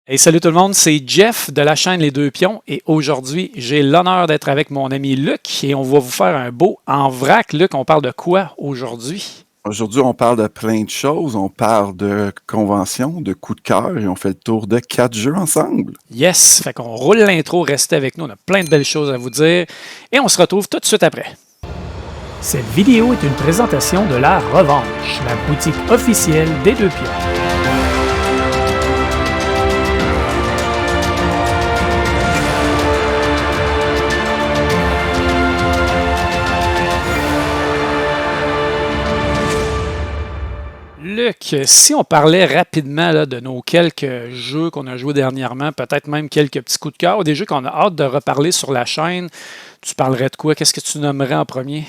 Hey, salut tout le monde, c'est Jeff de la chaîne Les Deux Pions et aujourd'hui, j'ai l'honneur d'être avec mon ami Luc et on va vous faire un beau en vrac. Luc, on parle de quoi aujourd'hui? Aujourd'hui, on parle de plein de choses. On parle de conventions, de coups de cœur et on fait le tour de 4 jeux ensemble. Yes, fait qu'on roule l'intro, restez avec nous, on a plein de belles choses à vous dire et on se retrouve tout de suite après. Cette vidéo est une présentation de La Revanche, la boutique officielle des Deux Pions. Luc, si on parlait rapidement là, de nos quelques jeux qu'on a joués dernièrement, peut-être même quelques petits coups de cœur, ou des jeux qu'on a hâte de reparler sur la chaîne, tu parlerais de quoi? Qu'est-ce que tu nommerais en premier?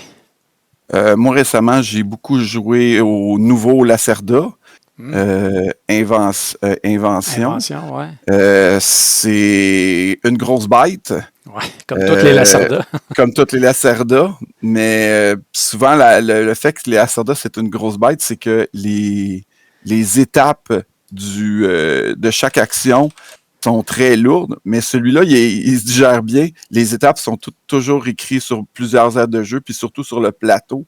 Moi, récemment, j'ai beaucoup joué au nouveau Lacerda, Invention. Invention, ouais. C'est une grosse bête, Ouais, comme toutes les Lacerda. comme toutes les Lacerda, mais souvent, le fait que les Lacerda, c'est une grosse bête, c'est que les étapes de chaque action sont très lourdes, mais celui-là, il se digère bien. Les étapes sont toujours écrites sur plusieurs aires de jeu, puis surtout sur le plateau.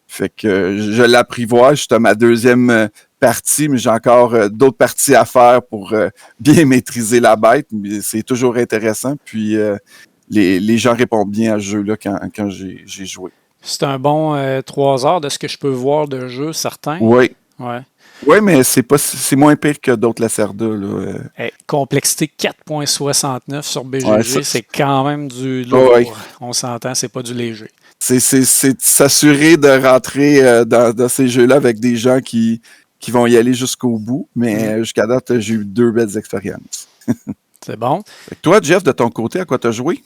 Fait que je l'apprivoise. Je suis à ma deuxième partie, mais j'ai encore d'autres parties à faire pour bien maîtriser la bête. Mais c'est toujours intéressant. Puis les gens répondent bien à ce jeu-là quand j'ai joué. C'est un bon 3 heures de ce que je peux voir de jeu, certain. Oui. Ouais. Oui, mais c'est moins pire que d'autres Lacerda, là. Complexité 4.69 sur Ouais, BGG, c'est quand même du oh, lourd. ouais. On s'entend, c'est pas du léger. C'est s'assurer de rentrer dans ces jeux-là avec des gens qui vont y aller jusqu'au bout. Mais jusqu'à date, j'ai eu 2 belles expériences. C'est bon. Toi, Jeff, de ton côté, à quoi t'as joué?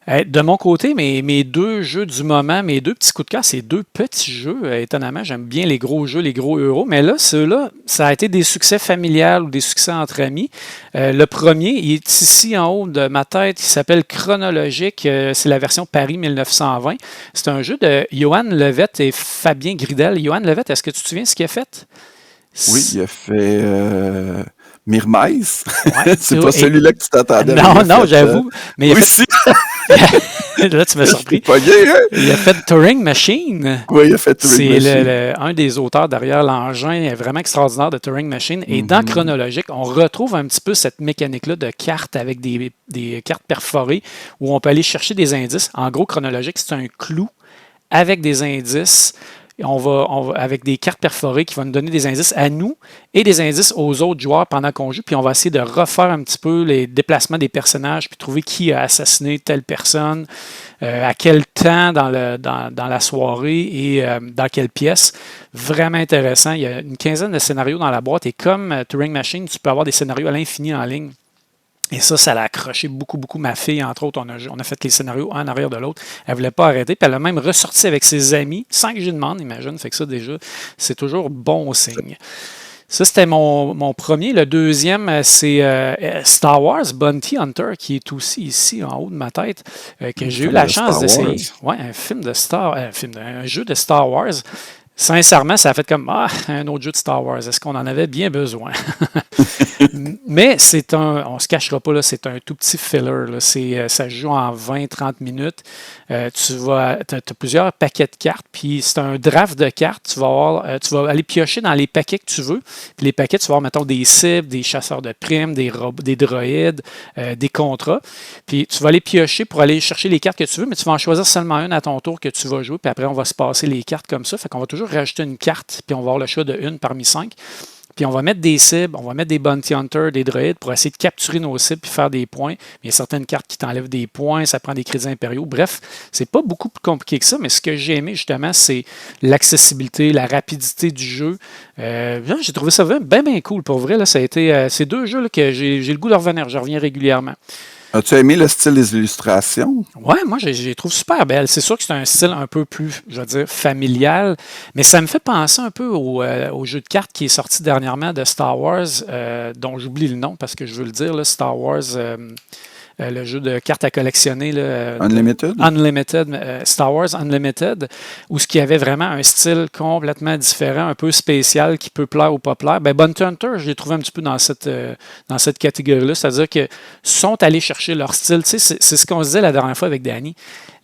De mon côté, mes deux jeux du moment, mes deux petits coups de cœur, c'est deux petits jeux. Étonnamment, j'aime bien les gros jeux, les gros euros, mais là, ceux-là, ça a été des succès familiales ou des succès entre amis. Le premier, il est ici en haut de ma tête, il s'appelle Chronologique. C'est la version Paris 1920. C'est un jeu de Johan Levette et Fabien Gridel. Johan Levette, est-ce que tu te souviens ce qu'il a fait? Oui, il a fait Mirmais. Ouais, C'est pas celui-là que tu t'attendais. non, j'avoue. Mais il a oui, fait... si. Là, tu m'as surpris. Pogné, hein? Il a fait Turing Machine. Oui, il a fait Turing C'est Machine. un des auteurs derrière l'engin vraiment extraordinaire de Turing Machine. Et dans Chronologique, on retrouve un petit peu cette mécanique-là de cartes avec des cartes perforées où on peut aller chercher des indices. En gros, Chronologique, c'est un clou avec des indices. On va avec des cartes perforées qui vont nous donner des indices à nous et des indices aux autres joueurs pendant qu'on joue. Puis on va essayer de refaire un petit peu les déplacements des personnages, puis trouver qui a assassiné telle personne, à quel temps dans la soirée et dans quelle pièce. Vraiment intéressant. Il y a une quinzaine de scénarios dans la boîte et comme Turing Machine, tu peux avoir des scénarios à l'infini en ligne. Et ça l'a accroché beaucoup, beaucoup. Ma fille, entre autres, on a fait les scénarios un en arrière de l'autre. Elle ne voulait pas arrêter. Puis elle a même ressorti avec ses amis, sans que j'y demande, imagine. Fait que ça, déjà, c'est toujours bon signe. Ça, c'était mon premier. Le deuxième, c'est Star Wars Bounty Hunter, qui est aussi ici, en haut de ma tête, que j'ai eu la chance d'essayer. Ouais, un jeu de Star Wars. Sincèrement, ça a fait comme un autre jeu de Star Wars. Est-ce qu'on en avait bien besoin? Mais on se cachera pas, là, c'est un tout petit filler. Là. Ça se joue en 20-30 minutes. Tu as plusieurs paquets de cartes, puis c'est un draft de cartes. Tu vas aller piocher dans les paquets que tu veux. Puis les paquets, tu vas avoir, mettons, des cibles, des chasseurs de primes, des droïdes, des contrats. Puis tu vas aller piocher pour aller chercher les cartes que tu veux, mais tu vas en choisir seulement une à ton tour que tu vas jouer. Puis après, on va se passer les cartes comme ça. Fait qu'on va toujours rajouter une carte, puis on va avoir le choix de une parmi 5. Puis on va mettre des cibles, on va mettre des bounty hunters, des droïdes pour essayer de capturer nos cibles puis faire des points. Mais il y a certaines cartes qui t'enlèvent des points, ça prend des crédits impériaux. Bref, c'est pas beaucoup plus compliqué que ça, mais ce que j'ai aimé justement, c'est l'accessibilité, la rapidité du jeu. J'ai trouvé ça bien cool. Pour vrai, là, ça a été ces deux jeux là, que j'ai le goût de revenir. Je reviens régulièrement. As-tu aimé le style des illustrations? Ouais, moi, je les trouve super belles. C'est sûr que c'est un style un peu plus, je veux dire, familial, mais ça me fait penser un peu au jeu de cartes qui est sorti dernièrement de Star Wars, dont j'oublie le nom parce que je veux le dire, là, Star Wars le jeu de cartes à collectionner, là, Unlimited? Star Wars Unlimited, où ce qui avait vraiment un style complètement différent, un peu spécial, qui peut plaire ou pas plaire. Ben, Bounty Hunter, je l'ai trouvé un petit peu dans cette catégorie-là, c'est-à-dire que sont allés chercher leur style. Tu sais, c'est ce qu'on se disait la dernière fois avec Danny.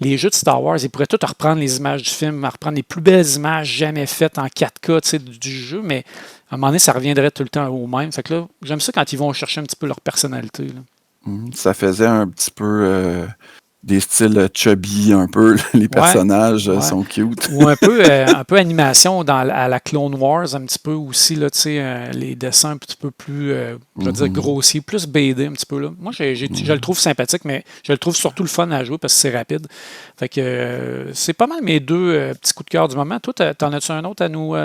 Les jeux de Star Wars, ils pourraient tous reprendre les images du film, reprendre les plus belles images jamais faites en 4K, tu sais, du jeu, mais à un moment donné, ça reviendrait tout le temps au même. Fait que là, j'aime ça quand ils vont chercher un petit peu leur personnalité, là. Ça faisait un petit peu des styles chubby, un peu. Les personnages sont cute. Ou un peu animation à la Clone Wars, un petit peu aussi, là, tu sais, les dessins un petit peu plus, je veux dire, grossiers, plus BD un petit peu, là. Moi, je le trouve sympathique, mais je le trouve surtout le fun à jouer parce que c'est rapide. Fait que c'est pas mal mes deux petits coups de cœur du moment. Toi, t'en as-tu un autre à nous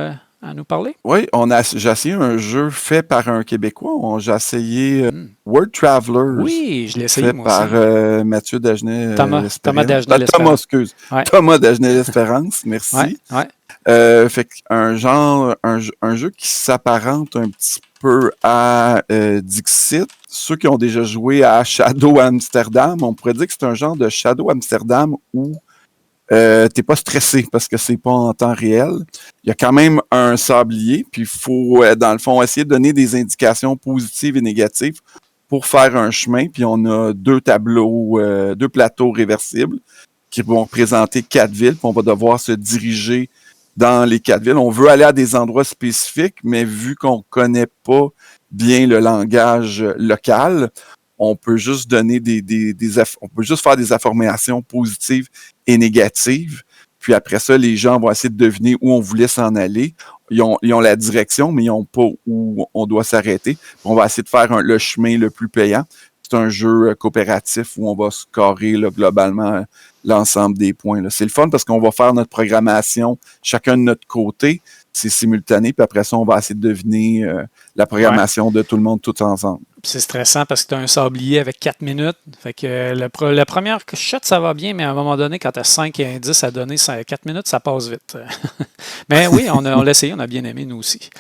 parler? Oui, j'ai essayé un jeu fait par un Québécois. J'ai essayé World Travelers. Oui, je l'ai essayé, fait moi par aussi. Mathieu Dagenet. Thomas Dagenet-L'Espérance. Thomas, excuse. Ouais. Thomas Dagenet-L'Espérance, merci. Fait un jeu qui s'apparente un petit peu à Dixit. Ceux qui ont déjà joué à Shadow Amsterdam, on pourrait dire que c'est un genre de Shadow Amsterdam où t'es pas stressé parce que c'est pas en temps réel. Il y a quand même un sablier, puis il faut, dans le fond, essayer de donner des indications positives et négatives pour faire un chemin. Puis on a deux plateaux réversibles qui vont représenter 4 villes, puis on va devoir se diriger dans les 4 villes. On veut aller à des endroits spécifiques, mais vu qu'on connaît pas bien le langage local, on peut juste donner on peut juste faire des informations positives et négatives. Puis après ça, les gens vont essayer de deviner où on voulait s'en aller. Ils ont la direction, mais ils n'ont pas où on doit s'arrêter. On va essayer de faire le chemin le plus payant. C'est un jeu coopératif où on va scorer là, globalement l'ensemble des points. Là. C'est le fun parce qu'on va faire notre programmation chacun de notre côté. C'est simultané. Puis après ça, on va essayer de deviner la programmation de tout le monde tout ensemble. C'est stressant parce que tu as un sablier avec 4 minutes. Fait que la première shot, ça va bien, mais à un moment donné, quand tu as 5 indices à donner, 4 minutes, ça passe vite. Mais oui, on l'a essayé, on a bien aimé, nous aussi.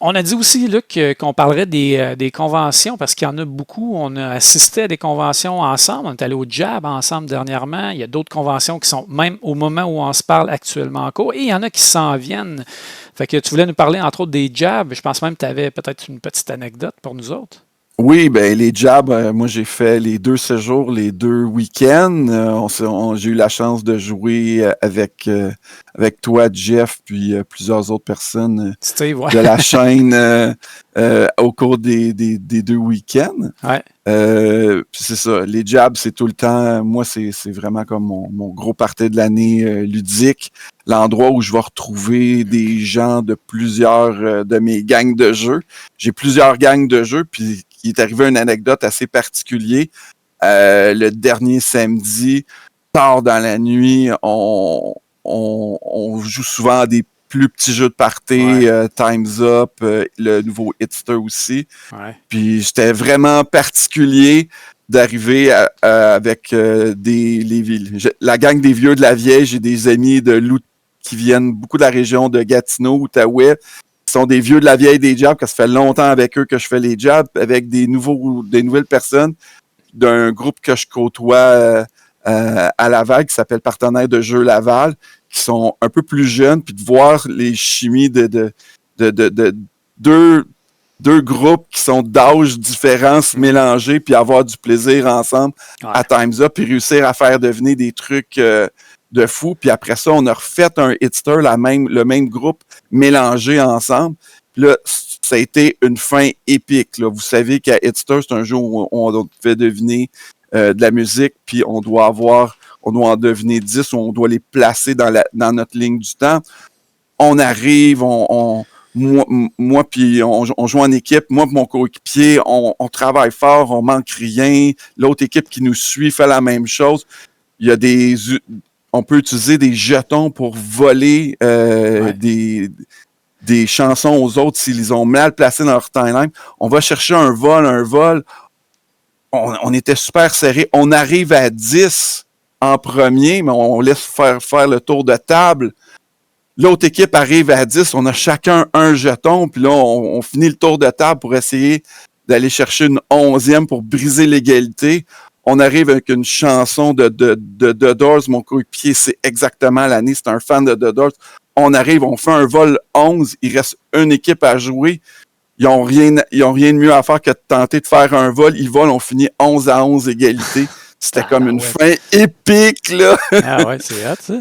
On a dit aussi, Luc, qu'on parlerait des conventions parce qu'il y en a beaucoup. On a assisté à des conventions ensemble. On est allé au Jab ensemble dernièrement. Il y a d'autres conventions qui sont, même au moment où on se parle, actuellement en cours. Et il y en a qui s'en viennent. Fait que tu voulais nous parler, entre autres, des Jabs. Je pense même que tu avais peut-être une petite anecdote pour nous autres. Oui, ben les jabs, moi j'ai fait les 2 séjours, les 2 week-ends. J'ai eu la chance de jouer avec toi, Jeff, puis plusieurs autres personnes Steve, de la chaîne au cours des 2 week-ends. Ouais. Puis c'est ça, les jabs, c'est tout le temps, moi c'est vraiment comme mon gros party de l'année ludique, l'endroit où je vais retrouver des gens de plusieurs de mes gangs de jeux. J'ai plusieurs gangs de jeux, puis il est arrivé une anecdote assez particulière. Le dernier samedi, tard dans la nuit, on joue souvent à des plus petits jeux de party, Time's Up, le nouveau Hitster aussi. Ouais. Puis j'étais vraiment particulier d'arriver avec la gang des vieux de la vieille. J'ai des amis de qui viennent beaucoup de la région de Gatineau, Outaouais, qui sont des vieux de la vieille des jabs, parce que ça fait longtemps avec eux que je fais les jabs, avec des nouvelles personnes d'un groupe que je côtoie à Laval, qui s'appelle Partenaires de Jeux Laval, qui sont un peu plus jeunes, puis de voir les chimies de deux groupes qui sont d'âge différents se mélanger, puis avoir du plaisir ensemble à Time's Up, puis réussir à faire devenir des trucs de fou. Puis après ça, on a refait un Hitster, le même groupe mélangé ensemble. Puis là, ça a été une fin épique. Là. Vous savez qu'à Hitster, c'est un jeu où on fait deviner de la musique, puis on doit en deviner 10, ou on doit les placer dans notre ligne du temps. On arrive, moi puis on joue en équipe, moi et mon coéquipier, on travaille fort, on manque rien. L'autre équipe qui nous suit fait la même chose. Il y a on peut utiliser des jetons pour voler des chansons aux autres s'ils ont mal placé dans leur timeline. On va chercher un vol. On était super serré. On arrive à 10 en premier, mais on laisse faire le tour de table. L'autre équipe arrive à 10, on a chacun un jeton, puis là, on finit le tour de table pour essayer d'aller chercher une 11e pour briser l'égalité. On arrive avec une chanson de The Doors. Mon coéquipier, c'est exactement l'année. C'est un fan de The Doors. On arrive, on fait un vol 11. Il reste une équipe à jouer. Ils ont rien de mieux à faire que de tenter de faire un vol. Ils volent, on finit 11-11 égalité. C'était comme une fin épique, là. Ah ouais, c'est hot, ça.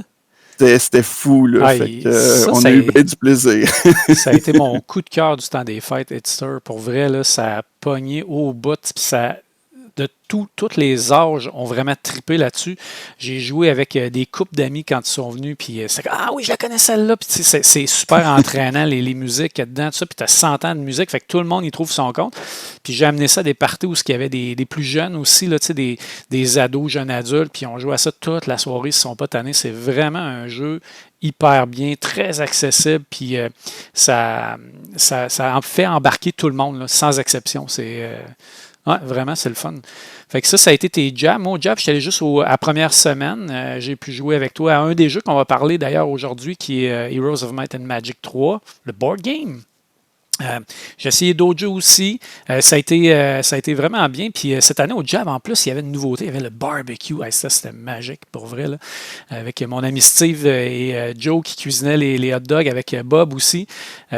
C'était fou, là. Ah, Fait que, on a eu bien du plaisir. Ça a été mon coup de cœur du temps des fêtes, Hitster. Pour vrai, là, ça a pogné au bout. Puis ça, de tous les âges ont vraiment trippé là-dessus. J'ai joué avec des couples d'amis quand ils sont venus, puis c'est comme, ah oui, je la connais celle-là, puis c'est super entraînant, les musiques dedans, tout ça, puis tu as 100 ans de musique, fait que tout le monde y trouve son compte. Puis j'ai amené ça à des parties où il y avait des plus jeunes aussi, là, des ados, jeunes adultes, puis on jouait à ça toute la soirée, ils ne sont pas tannés. C'est vraiment un jeu hyper bien, très accessible, puis ça en fait embarquer tout le monde, là, sans exception. Ouais, vraiment, c'est le fun. Fait que ça a été tes jabs. Moi, au jab, j'étais allé juste à la première semaine. J'ai pu jouer avec toi à un des jeux qu'on va parler d'ailleurs aujourd'hui, qui est Heroes of Might and Magic 3, le board game. J'ai essayé d'autres jeux aussi. Ça a été vraiment bien. Puis cette année, au Jab, en plus, il y avait une nouveauté. Il y avait le barbecue. Ça, c'était magique pour vrai, là. Avec mon ami Steve et Joe qui cuisinaient les hot dogs avec Bob aussi.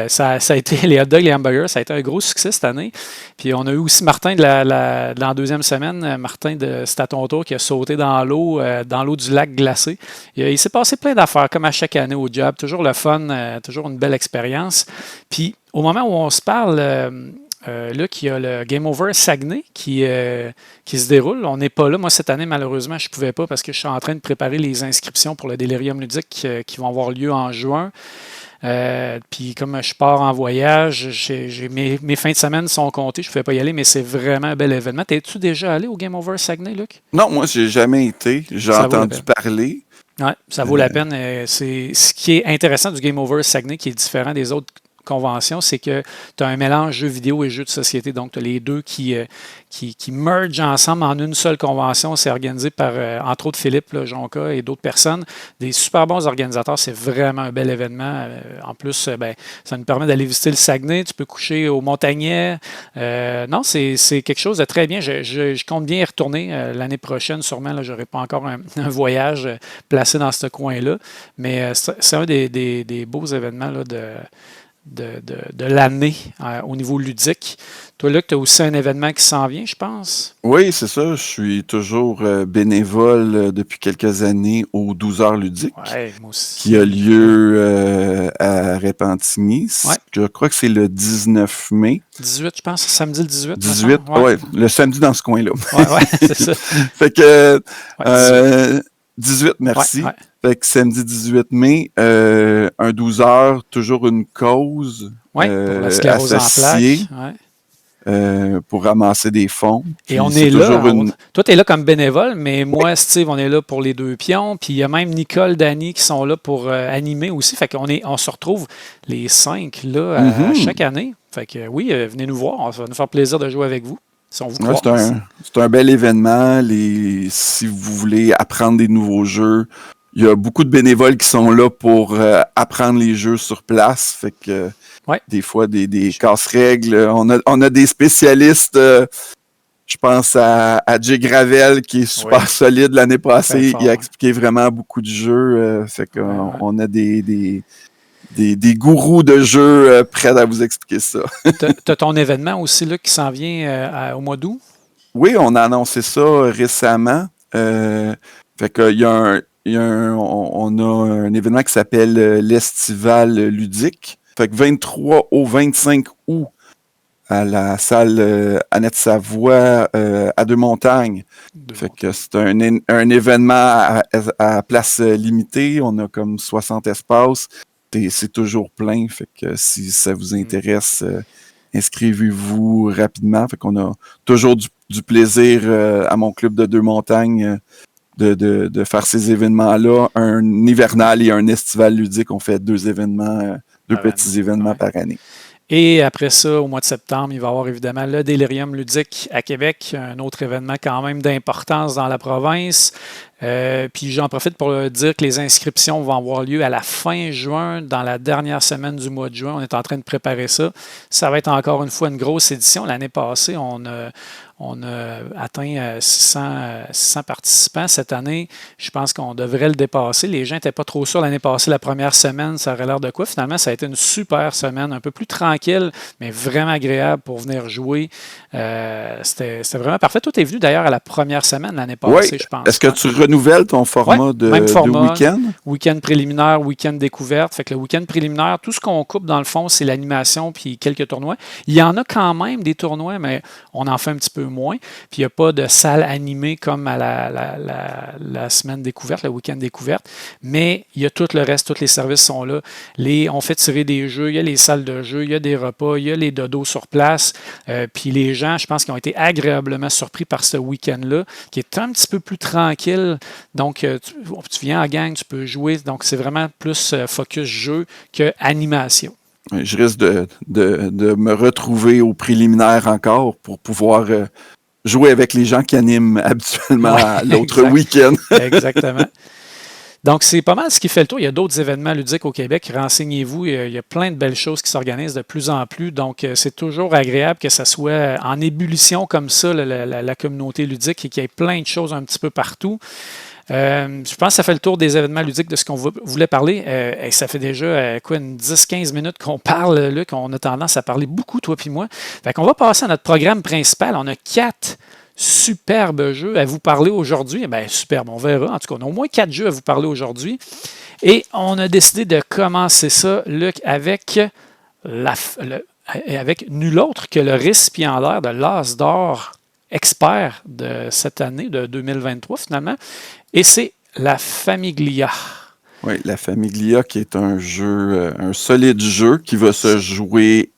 Ça a été les hot dogs, les hamburgers. Ça a été un gros succès cette année. Puis on a eu aussi Martin de la deuxième semaine. Martin, c'était à ton tour, qui a sauté dans l'eau du lac glacé. Il s'est passé plein d'affaires, comme à chaque année au Jab. Toujours le fun, toujours une belle expérience. Puis au moment où on se parle, Luc, il y a le Game Over Saguenay qui se déroule. On n'est pas là. Moi, cette année, malheureusement, je ne pouvais pas parce que je suis en train de préparer les inscriptions pour le Delirium ludique qui vont avoir lieu en juin. Puis comme je pars en voyage, mes fins de semaine sont comptées. Je ne pouvais pas y aller, mais c'est vraiment un bel événement. T'es-tu déjà allé au Game Over Saguenay, Luc? Non, moi, j'ai jamais été. J'ai entendu parler. Oui, ça vaut la peine. Ce qui est intéressant du Game Over Saguenay, qui est différent des autres convention, c'est que tu as un mélange jeux vidéo et jeux de société. Donc, tu as les deux qui mergent ensemble en une seule convention. C'est organisé par, entre autres, Philippe là, Jonca et d'autres personnes. Des super bons organisateurs. C'est vraiment un bel événement. En plus, ça nous permet d'aller visiter le Saguenay. Tu peux coucher au Montagnet. Non, c'est quelque chose de très bien. Je compte bien y retourner l'année prochaine. Sûrement, je n'aurai pas encore un voyage placé dans ce coin-là. Mais c'est un des beaux événements là, de l'année au niveau ludique. Toi, Luc, tu as aussi un événement qui s'en vient, je pense. Oui, c'est ça. Je suis toujours bénévole depuis quelques années aux 12 heures ludiques, moi aussi. qui a lieu à Repentigny. Ouais. Je crois que c'est le 19 mai. 18, je pense, samedi le 18. 18, oui, le samedi dans ce coin-là. Oui, c'est ça. Fait que 18, merci. Ouais. Fait que samedi 18 mai, un 12 heures, toujours une cause pour la sclérose associée en plaques. pour ramasser des fonds. Et on est là. Toi, tu es là comme bénévole, mais moi, Steve, on est là pour les deux pions. Puis il y a même Nicole, Danny qui sont là pour animer aussi. Fait qu'on se retrouve les 5 là à chaque année. Fait que oui, venez nous voir. Ça va nous faire plaisir de jouer avec vous. Si on vous croit. C'est un bel événement. Si vous voulez apprendre des nouveaux jeux, il y a beaucoup de bénévoles qui sont là pour apprendre les jeux sur place. Fait que des fois, des casse-règles. On a des spécialistes. Je pense à Jay Gravel qui est super solide l'année passée. Il a expliqué vraiment beaucoup de jeux. Fait qu'on a des gourous de jeux prêts à vous expliquer ça. Tu as ton événement aussi là, qui s'en vient au mois d'août? Oui, on a annoncé ça récemment. Fait qu'il on a un événement qui s'appelle l'Estival ludique. Fait que 23 au 25 août à la salle Annette Savoie à Deux-Montagnes. Fait que c'est un événement à place limitée. On a comme 60 espaces. C'est toujours plein. Fait que si ça vous intéresse, inscrivez-vous rapidement. Fait qu'on a toujours du plaisir à mon club de Deux-Montagnes de faire ces événements-là. Un hivernal et un estival ludique. On fait deux petits événements par année. Et après ça, au mois de septembre, il va y avoir évidemment le Delirium ludique à Québec, un autre événement quand même d'importance dans la province. Puis j'en profite pour dire que les inscriptions vont avoir lieu à la fin juin, dans la dernière semaine du mois de juin. On est en train de préparer ça. Ça va être encore une fois une grosse édition. L'année passée, on a atteint 600 participants. Cette année, je pense qu'on devrait le dépasser. Les gens n'étaient pas trop sûrs l'année passée. La première semaine, ça aurait l'air de quoi? Finalement, ça a été une super semaine, un peu plus tranquille, mais vraiment agréable pour venir jouer. C'était vraiment parfait. Toi, tu es venu d'ailleurs à la première semaine l'année passée, je pense. Est-ce que tu renouvelles ton format même format, de week-end? Week-end préliminaire, week-end découverte. Fait que le week-end préliminaire, tout ce qu'on coupe dans le fond, c'est l'animation puis quelques tournois. Il y en a quand même des tournois, mais on en fait un petit peu moins. Puis il n'y a pas de salle animée comme à la semaine découverte, le week-end découverte. Mais il y a tout le reste, tous les services sont là. On fait tirer des jeux, il y a les salles de jeux, il y a des repas, il y a les dodos sur place. Puis les gens, je pense qu'ils ont été agréablement surpris par ce week-end-là, qui est un petit peu plus tranquille. Donc, tu viens en gang, tu peux jouer. Donc, c'est vraiment plus focus jeu que animation. Je risque de me retrouver au préliminaire encore pour pouvoir jouer avec les gens qui animent habituellement l'autre week-end. Exactement. Donc, c'est pas mal ce qui fait le tour. Il y a d'autres événements ludiques au Québec. Renseignez-vous. Il y a plein de belles choses qui s'organisent de plus en plus. Donc, c'est toujours agréable que ça soit en ébullition comme ça, la communauté ludique, et qu'il y ait plein de choses un petit peu partout. Je pense que ça fait le tour des événements ludiques de ce qu'on voulait parler. Et ça fait déjà une 10-15 minutes qu'on parle, là, qu'on a tendance à parler beaucoup, toi puis moi. Fait qu'on va passer à notre programme principal. On a 4 superbes jeux à vous parler aujourd'hui. Bien, superbe, on verra. En tout cas, on a au moins 4 jeux à vous parler aujourd'hui. Et on a décidé de commencer ça, Luc, avec nul autre que le récipiendaire de l'As d'or expert de cette année, de 2023 finalement, et c'est la Famiglia. Oui, la Famiglia qui est un jeu, un solide jeu qui va se jouer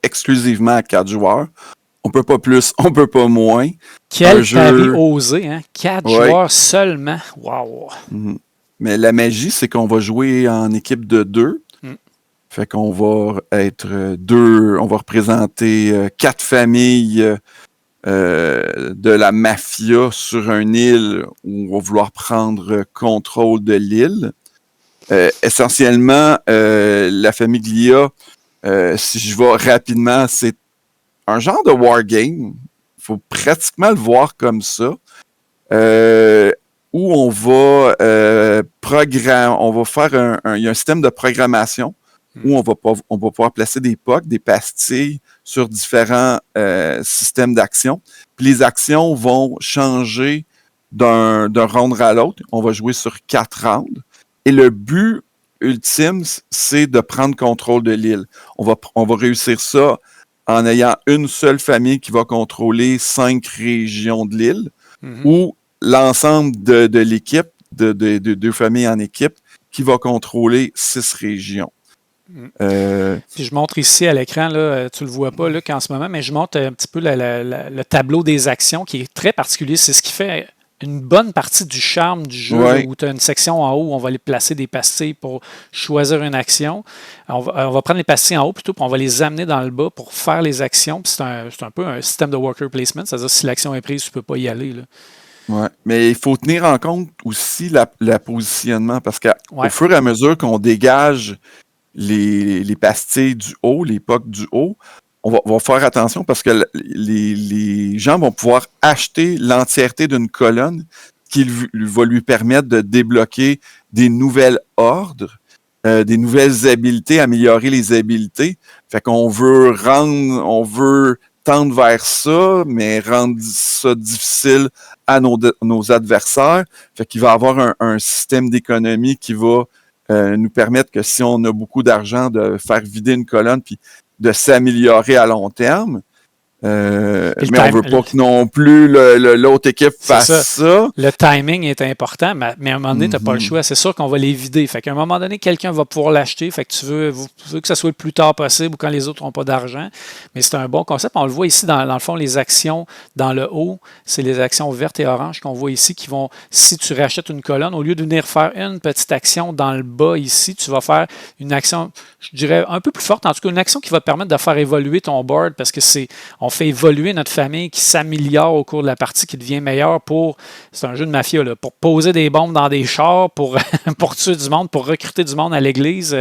exclusivement à 4 joueurs. On peut pas plus, on peut pas moins. Quel pari osé, hein? 4 joueurs seulement. Wow! Mm-hmm. Mais la magie, c'est qu'on va jouer en équipe de 2. Fait qu'on va être 2, on va représenter 4 familles de la mafia sur une île où on va vouloir prendre contrôle de l'île. Essentiellement, la Famiglia, si je vais rapidement, c'est un genre de wargame. Il faut pratiquement le voir comme ça. Où on va on va faire il y a un système de programmation où on va pouvoir placer des POC, des pastilles sur différents systèmes d'action. Puis les actions vont changer d'un round à l'autre. On va jouer sur 4 rounds. Et le but ultime, c'est de prendre contrôle de l'île. On va réussir ça en ayant une seule famille qui va contrôler 5 régions de l'île, ou l'ensemble de l'équipe, de 2 familles en équipe, qui va contrôler 6 régions. Puis je montre ici à l'écran, là, tu le vois pas Luc en ce moment, mais je montre un petit peu le tableau des actions qui est très particulier. C'est ce qui fait une bonne partie du charme du jeu, là, où tu as une section en haut où on va aller placer des pastilles pour choisir une action. On va prendre les pastilles en haut plutôt, puis on va les amener dans le bas pour faire les actions. Puis c'est un peu un système de worker placement, c'est-à-dire si l'action est prise, tu peux pas y aller, là. Ouais, mais il faut tenir en compte aussi le positionnement, parce qu'au fur et à mesure qu'on dégage les pastilles du haut, les POC du haut, on va faire attention parce que les gens vont pouvoir acheter l'entièreté d'une colonne qui va lui permettre de débloquer des nouvelles ordres, des nouvelles habiletés, améliorer les habiletés. Fait qu'on veut tendre vers ça, mais rendre ça difficile à nos adversaires. Fait qu'il va y avoir un système d'économie qui va nous permettre que si on a beaucoup d'argent, de faire vider une colonne puis de s'améliorer à long terme. Mais on veut pas que non plus l'autre équipe fasse ça. Le timing est important, mais à un moment donné, tu n'as pas le choix. C'est sûr qu'on va les vider. Fait qu'à un moment donné, quelqu'un va pouvoir l'acheter. Fait que tu veux que ça soit le plus tard possible ou quand les autres n'ont pas d'argent. Mais c'est un bon concept. On le voit ici, dans le fond, les actions dans le haut, c'est les actions vertes et oranges qu'on voit ici qui vont, si tu rachètes une colonne, au lieu de venir faire une petite action dans le bas ici, tu vas faire une action, je dirais, un peu plus forte. En tout cas, une action qui va te permettre de faire évoluer ton board parce que on on fait évoluer notre famille, qui s'améliore au cours de la partie, qui devient meilleure c'est un jeu de mafia, là, pour poser des bombes dans des chars, pour, pour tuer du monde, pour recruter du monde à l'église.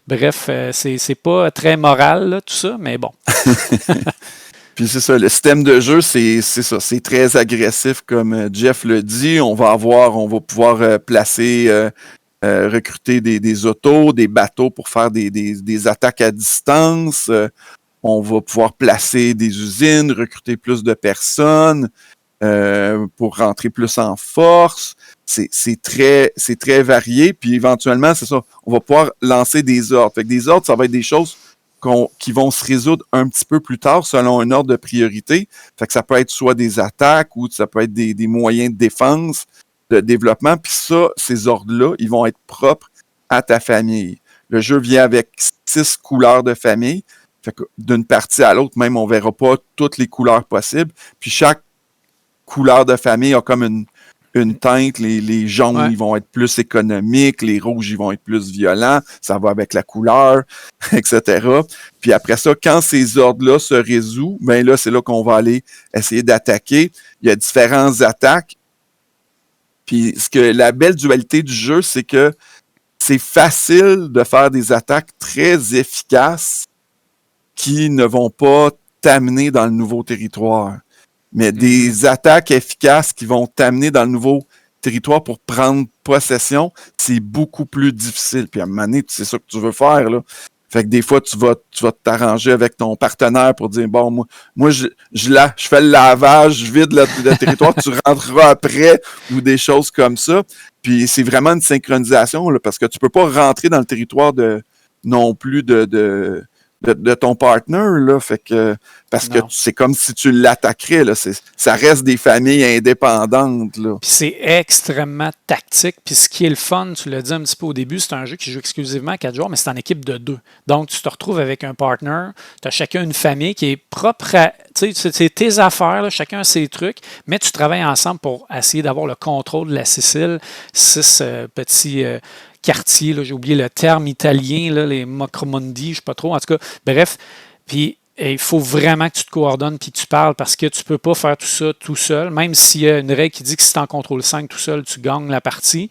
Bref, c'est pas très moral, là, tout ça, mais bon. Puis c'est ça, le système de jeu, c'est ça, c'est très agressif, comme Jeff le dit. On va pouvoir placer, recruter des autos, des bateaux pour faire des attaques à distance. On va pouvoir placer des usines, recruter plus de personnes pour rentrer plus en force. C'est très varié. Puis éventuellement, c'est ça, on va pouvoir lancer des ordres. Fait que des ordres, ça va être des choses qui vont se résoudre un petit peu plus tard selon un ordre de priorité. Fait que ça peut être soit des attaques ou ça peut être des moyens de défense, de développement. Puis ça, ces ordres-là, ils vont être propres à ta famille. Le jeu vient avec 6 couleurs de famille. Fait que d'une partie à l'autre, même, on verra pas toutes les couleurs possibles. Puis chaque couleur de famille a comme une teinte. Les jaunes, ils vont être plus économiques. Les rouges, ils vont être plus violents. Ça va avec la couleur, etc. Puis après ça, quand ces ordres-là se résolvent, ben là, c'est là qu'on va aller essayer d'attaquer. Il y a différentes attaques. Puis la belle dualité du jeu, c'est que c'est facile de faire des attaques très efficaces qui ne vont pas t'amener dans le nouveau territoire. Mais des attaques efficaces qui vont t'amener dans le nouveau territoire pour prendre possession, c'est beaucoup plus difficile. Puis à un moment donné, c'est ça que tu veux faire, là. Fait que des fois, tu vas t'arranger avec ton partenaire pour dire, bon, moi je fais le lavage, je vide le territoire, tu rentreras après, ou des choses comme ça. Puis c'est vraiment une synchronisation, là, parce que tu peux pas rentrer dans le territoire non plus de ton partner, là, fait que parce que c'est comme si tu l'attaquerais, là, ça reste des familles indépendantes, là. Puis c'est extrêmement tactique, puis ce qui est le fun, tu l'as dit un petit peu au début, c'est un jeu qui joue exclusivement à 4 joueurs, mais c'est en équipe de 2. Donc tu te retrouves avec un partner, tu as chacun une famille qui est propre à, tu sais, c'est tes affaires, là, chacun a ses trucs, mais tu travailles ensemble pour essayer d'avoir le contrôle de la Sicile, 6 petits quartiers, là, j'ai oublié le terme italien, là, les Macromondi, je ne sais pas trop, en tout cas, bref, puis il faut vraiment que tu te coordonnes puis que tu parles parce que tu ne peux pas faire tout ça tout seul, même s'il y a une règle qui dit que si tu en contrôles 5 tout seul, tu gagnes la partie.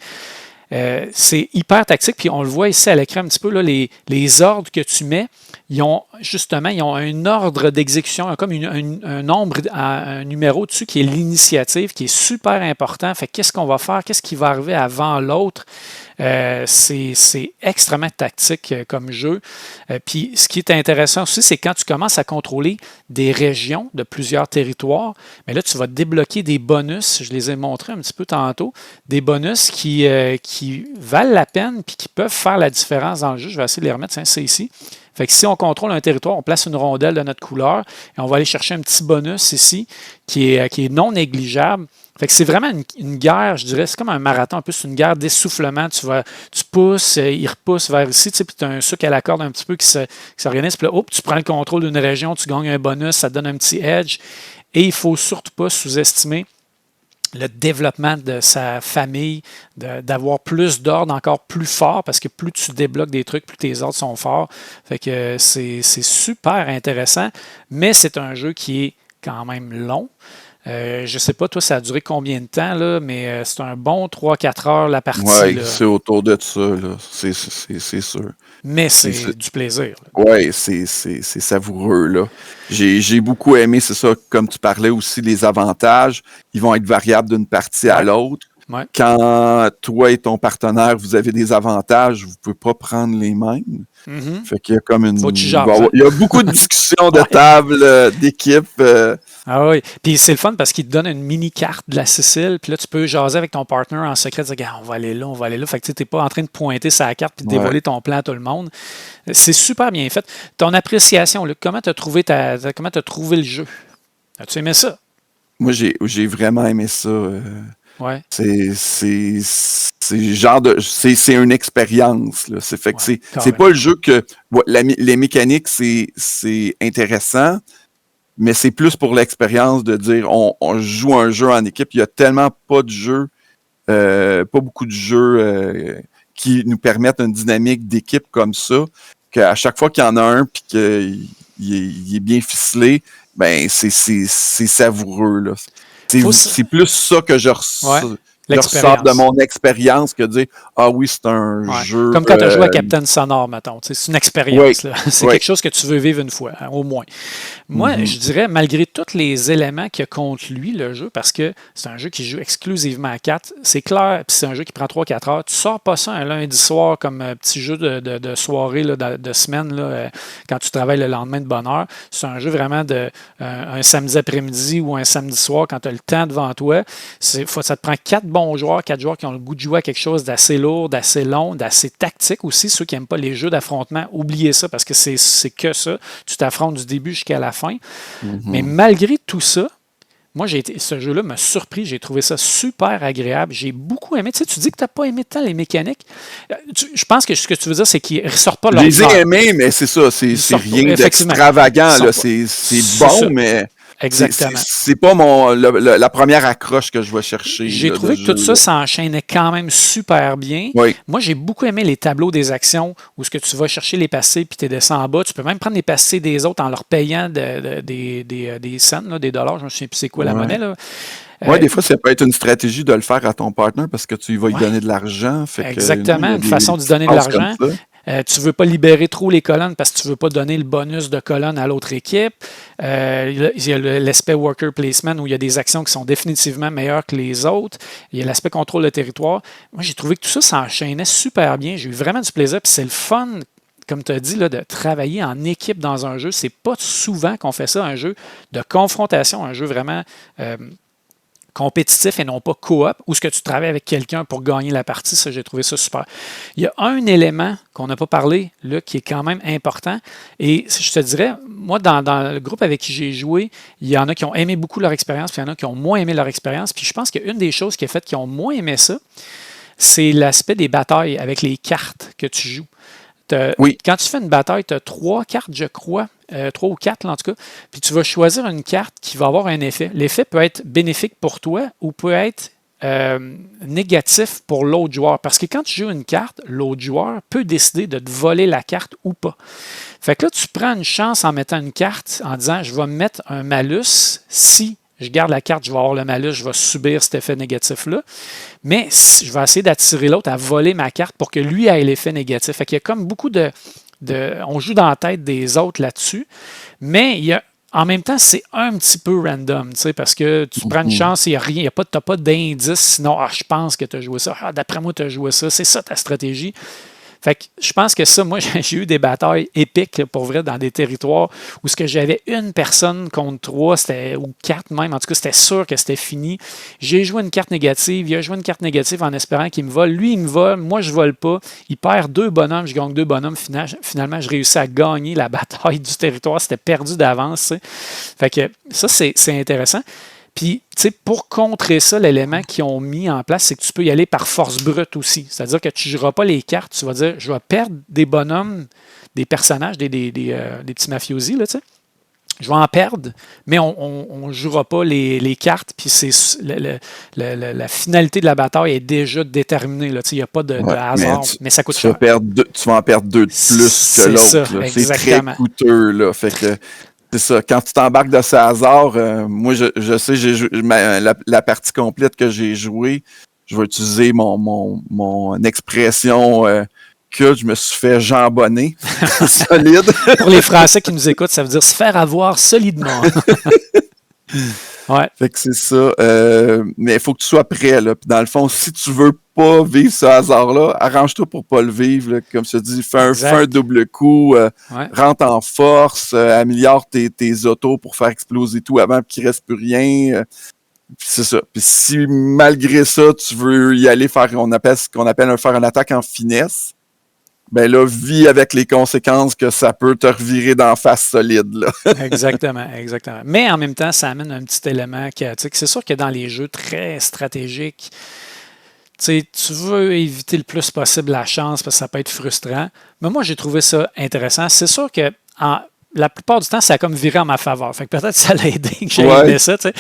C'est hyper tactique, puis on le voit ici à l'écran un petit peu, là, les ordres que tu mets, ils ont un ordre d'exécution, comme un nombre, un numéro dessus qui est l'initiative, qui est super important. Fait qu'est-ce qu'on va faire? Qu'est-ce qui va arriver avant l'autre? C'est extrêmement tactique comme jeu. Puis ce qui est intéressant aussi, c'est quand tu commences à contrôler des régions de plusieurs territoires, mais là, tu vas débloquer des bonus, je les ai montrés un petit peu tantôt, des bonus qui valent la peine puis qui peuvent faire la différence dans le jeu. Je vais essayer de les remettre, c'est ici. Fait que si on contrôle un territoire, on place une rondelle de notre couleur et on va aller chercher un petit bonus ici qui est non négligeable. Fait que c'est vraiment une guerre, je dirais, c'est comme un marathon, un peu, c'est une guerre d'essoufflement. Tu pousses, il repousse vers ici, tu sais, puis tu as un sucre à la corde un petit peu qui s'organise, puis là, hop, tu prends le contrôle d'une région, tu gagnes un bonus, ça te donne un petit edge. Et il ne faut surtout pas sous-estimer le développement de sa famille, d'avoir plus d'ordres encore plus fort, parce que plus tu débloques des trucs, plus tes ordres sont forts. Fait que c'est super intéressant, mais c'est un jeu qui est quand même long. Je ne sais pas, toi, ça a duré combien de temps, là, mais c'est un bon 3-4 heures la partie. Oui, là. c'est autour de ça, là. C'est sûr. Mais c'est du plaisir. Oui, c'est savoureux, là. J'ai beaucoup aimé, c'est ça, comme tu parlais aussi, les avantages. Ils vont être variables d'une partie à l'autre. Ouais. Quand toi et ton partenaire, vous avez des avantages, vous ne pouvez pas prendre les mêmes. Mm-hmm. Fait qu'il y a comme il y a beaucoup de discussions de table, d'équipe. Ah oui. Puis c'est le fun parce qu'il te donne une mini-carte de la Sicile. Puis là, tu peux jaser avec ton partner en secret, dire, on va aller là, on va aller là. Fait que tu n'es pas en train de pointer sa carte et de dévoiler ton plan à tout le monde. C'est super bien fait. Ton appréciation, là, comment tu as trouvé le jeu? As-tu aimé ça? Moi, j'ai vraiment aimé ça. Ouais. C'est une expérience, là. Fait que c'est pas le jeu que les mécaniques, c'est intéressant, mais c'est plus pour l'expérience de dire on joue un jeu en équipe. Il y a tellement pas de jeux, pas beaucoup de jeux qui nous permettent une dynamique d'équipe comme ça, qu'à chaque fois qu'il y en a un puis qu'il est bien ficelé, ben c'est savoureux, là. Faut C'est plus ça que je ressors de mon expérience que de dire ah oui, c'est un jeu. Comme quand tu as joué à Captain Sonore, mettons. C'est une expérience. Oui, c'est quelque chose que tu veux vivre une fois, au moins. Moi, je dirais, malgré tous les éléments qu'il y a contre lui, le jeu, parce que c'est un jeu qui joue exclusivement à 4, c'est clair, puis c'est un jeu qui prend 3-4 heures. Tu sors pas ça un lundi soir comme un petit jeu de soirée, là, de semaine, là, quand tu travailles le lendemain de bonne heure. C'est un jeu vraiment un samedi après-midi ou un samedi soir quand tu as le temps devant toi. Ça te prend 4 bons joueurs, 4 joueurs qui ont le goût de jouer à quelque chose d'assez lourd, d'assez long, d'assez tactique aussi. Ceux qui n'aiment pas les jeux d'affrontement, oubliez ça parce que c'est que ça. Tu t'affrontes du début jusqu'à la fin. Mais malgré tout ça, moi, ce jeu-là m'a surpris. J'ai trouvé ça super agréable. J'ai beaucoup aimé. Tu sais, tu dis que tu n'as pas aimé tant les mécaniques. Je pense que ce que tu veux dire, c'est qu'ils ne ressortent pas leur. Je les ai aimés, mais c'est ça. C'est rien d'extravagant. C'est bon, ça. Mais. Exactement. C'est pas la première accroche que je vais chercher. J'ai trouvé que tout ça s'enchaînait quand même super bien. Oui. Moi, j'ai beaucoup aimé les tableaux des actions où ce que tu vas chercher les passés puis tu descends en bas. Tu peux même prendre les passés des autres en leur payant des cents, là, des dollars. Je me souviens plus c'est quoi la monnaie. Oui, des fois, ça peut être une stratégie de le faire à ton partner parce que tu vas lui donner de l'argent. Exactement, une façon de lui donner de l'argent. Tu ne veux pas libérer trop les colonnes parce que tu ne veux pas donner le bonus de colonnes à l'autre équipe. Il y a l'aspect worker placement où il y a des actions qui sont définitivement meilleures que les autres. Il y a l'aspect contrôle de territoire. Moi, j'ai trouvé que tout ça s'enchaînait super bien. J'ai eu vraiment du plaisir. Puis c'est le fun, comme tu as dit, là, de travailler en équipe dans un jeu. C'est pas souvent qu'on fait ça, un jeu de confrontation, un jeu vraiment compétitif et non pas coop, où ce que tu travailles avec quelqu'un pour gagner la partie. Ça, j'ai trouvé ça super. Il y a un élément qu'on n'a pas parlé, là, qui est quand même important. Et je te dirais, moi, dans le groupe avec qui j'ai joué, il y en a qui ont aimé beaucoup leur expérience, puis il y en a qui ont moins aimé leur expérience. Puis je pense qu'une des choses qui a fait qu'ils ont moins aimé ça, c'est l'aspect des batailles avec les cartes que tu joues. Oui. Quand tu fais une bataille, tu as 3 cartes, je crois, 3 ou 4 là, en tout cas, puis tu vas choisir une carte qui va avoir un effet. L'effet peut être bénéfique pour toi ou peut être négatif pour l'autre joueur. Parce que quand tu joues une carte, l'autre joueur peut décider de te voler la carte ou pas. Fait que là, tu prends une chance en mettant une carte en disant « je vais me mettre un malus si je garde la carte, je vais avoir le malus, je vais subir cet effet négatif-là. Mais je vais essayer d'attirer l'autre à voler ma carte pour que lui ait l'effet négatif. » Fait qu'il y a comme beaucoup on joue dans la tête des autres là-dessus, mais en même temps, c'est un petit peu random, parce que tu prends une chance, il n'y a rien, tu n'as pas d'indice, sinon, je pense que tu as joué ça, d'après moi, tu as joué ça, c'est ça ta stratégie. Fait que je pense que ça, moi, j'ai eu des batailles épiques, là, pour vrai, dans des territoires où ce que j'avais une personne contre 3, ou 4 même, en tout cas, c'était sûr que c'était fini. J'ai joué une carte négative, il a joué une carte négative en espérant qu'il me vole. Lui, il me vole, moi, je vole pas. Il perd 2 bonhommes, je gagne 2 bonhommes. Finalement, je réussis à gagner la bataille du territoire. C'était perdu d'avance, t'sais. Fait que ça, c'est intéressant. Puis, tu sais, pour contrer ça, l'élément qu'ils ont mis en place, c'est que tu peux y aller par force brute aussi. C'est-à-dire que tu ne joueras pas les cartes, tu vas dire, je vais perdre des bonhommes, des personnages, des petits mafiosi, là, tu sais. Je vais en perdre, mais on ne jouera pas les cartes, puis la finalité de la bataille est déjà déterminée. Il n'y a pas de hasard, mais ça coûte cher. Tu vas en perdre 2 de plus que l'autre. C'est très coûteux. Là, fait que c'est ça. Quand tu t'embarques de ce hasard, moi, je sais, j'ai joué la partie complète que j'ai jouée. Je vais utiliser mon expression que je me suis fait jambonner solide. Pour les Français qui nous écoutent, ça veut dire se faire avoir solidement. Ouais. Fait que c'est ça. Mais il faut que tu sois prêt. Là. Puis dans le fond, si tu veux pas vivre ce hasard-là, arrange-toi pour pas le vivre. Là. Comme je te dis, fais un double coup, rentre en force, améliore tes autos pour faire exploser tout avant qu'il reste plus rien. C'est ça. Puis si malgré ça, tu veux y aller faire ce qu'on appelle faire une attaque en finesse, ben là, vis avec les conséquences que ça peut te revirer d'en face solide. Là. Exactement. Mais en même temps, ça amène un petit élément c'est sûr que dans les jeux très stratégiques, tu veux éviter le plus possible la chance parce que ça peut être frustrant. Mais moi, j'ai trouvé ça intéressant. C'est sûr que la plupart du temps, ça a comme viré en ma faveur. Fait que peut-être que ça l'a aidé que j'ai Ouais. aimé ça. Tu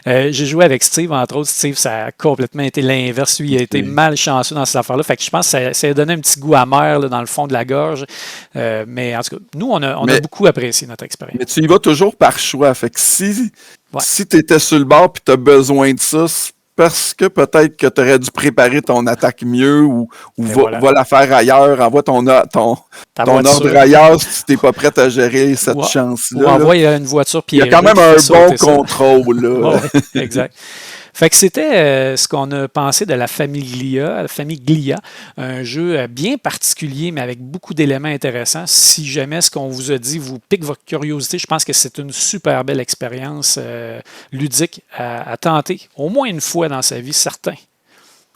sais. J'ai joué avec Steve, entre autres. Steve, ça a complètement été l'inverse. Lui, il a été malchanceux dans cette affaire-là. Fait que je pense que ça a donné un petit goût amer là, dans le fond de la gorge. Mais en tout cas, nous, on a beaucoup apprécié notre expérience. Mais tu y vas toujours par choix. Fait que si Ouais. tu étais sur le bord et tu as besoin de ça, c'est parce que peut-être que tu aurais dû préparer ton attaque mieux ou va la faire ailleurs, envoie ton ordre ailleurs si tu n'es pas prêt à gérer cette chance-là. Ou envoie une voiture piégée. Il y a quand même un bon contrôle. Là. Ouais, exact. Fait que c'était ce qu'on a pensé de la famille Glia, un jeu bien particulier, mais avec beaucoup d'éléments intéressants. Si jamais ce qu'on vous a dit vous pique votre curiosité, je pense que c'est une super belle expérience ludique à tenter, au moins une fois dans sa vie, certain.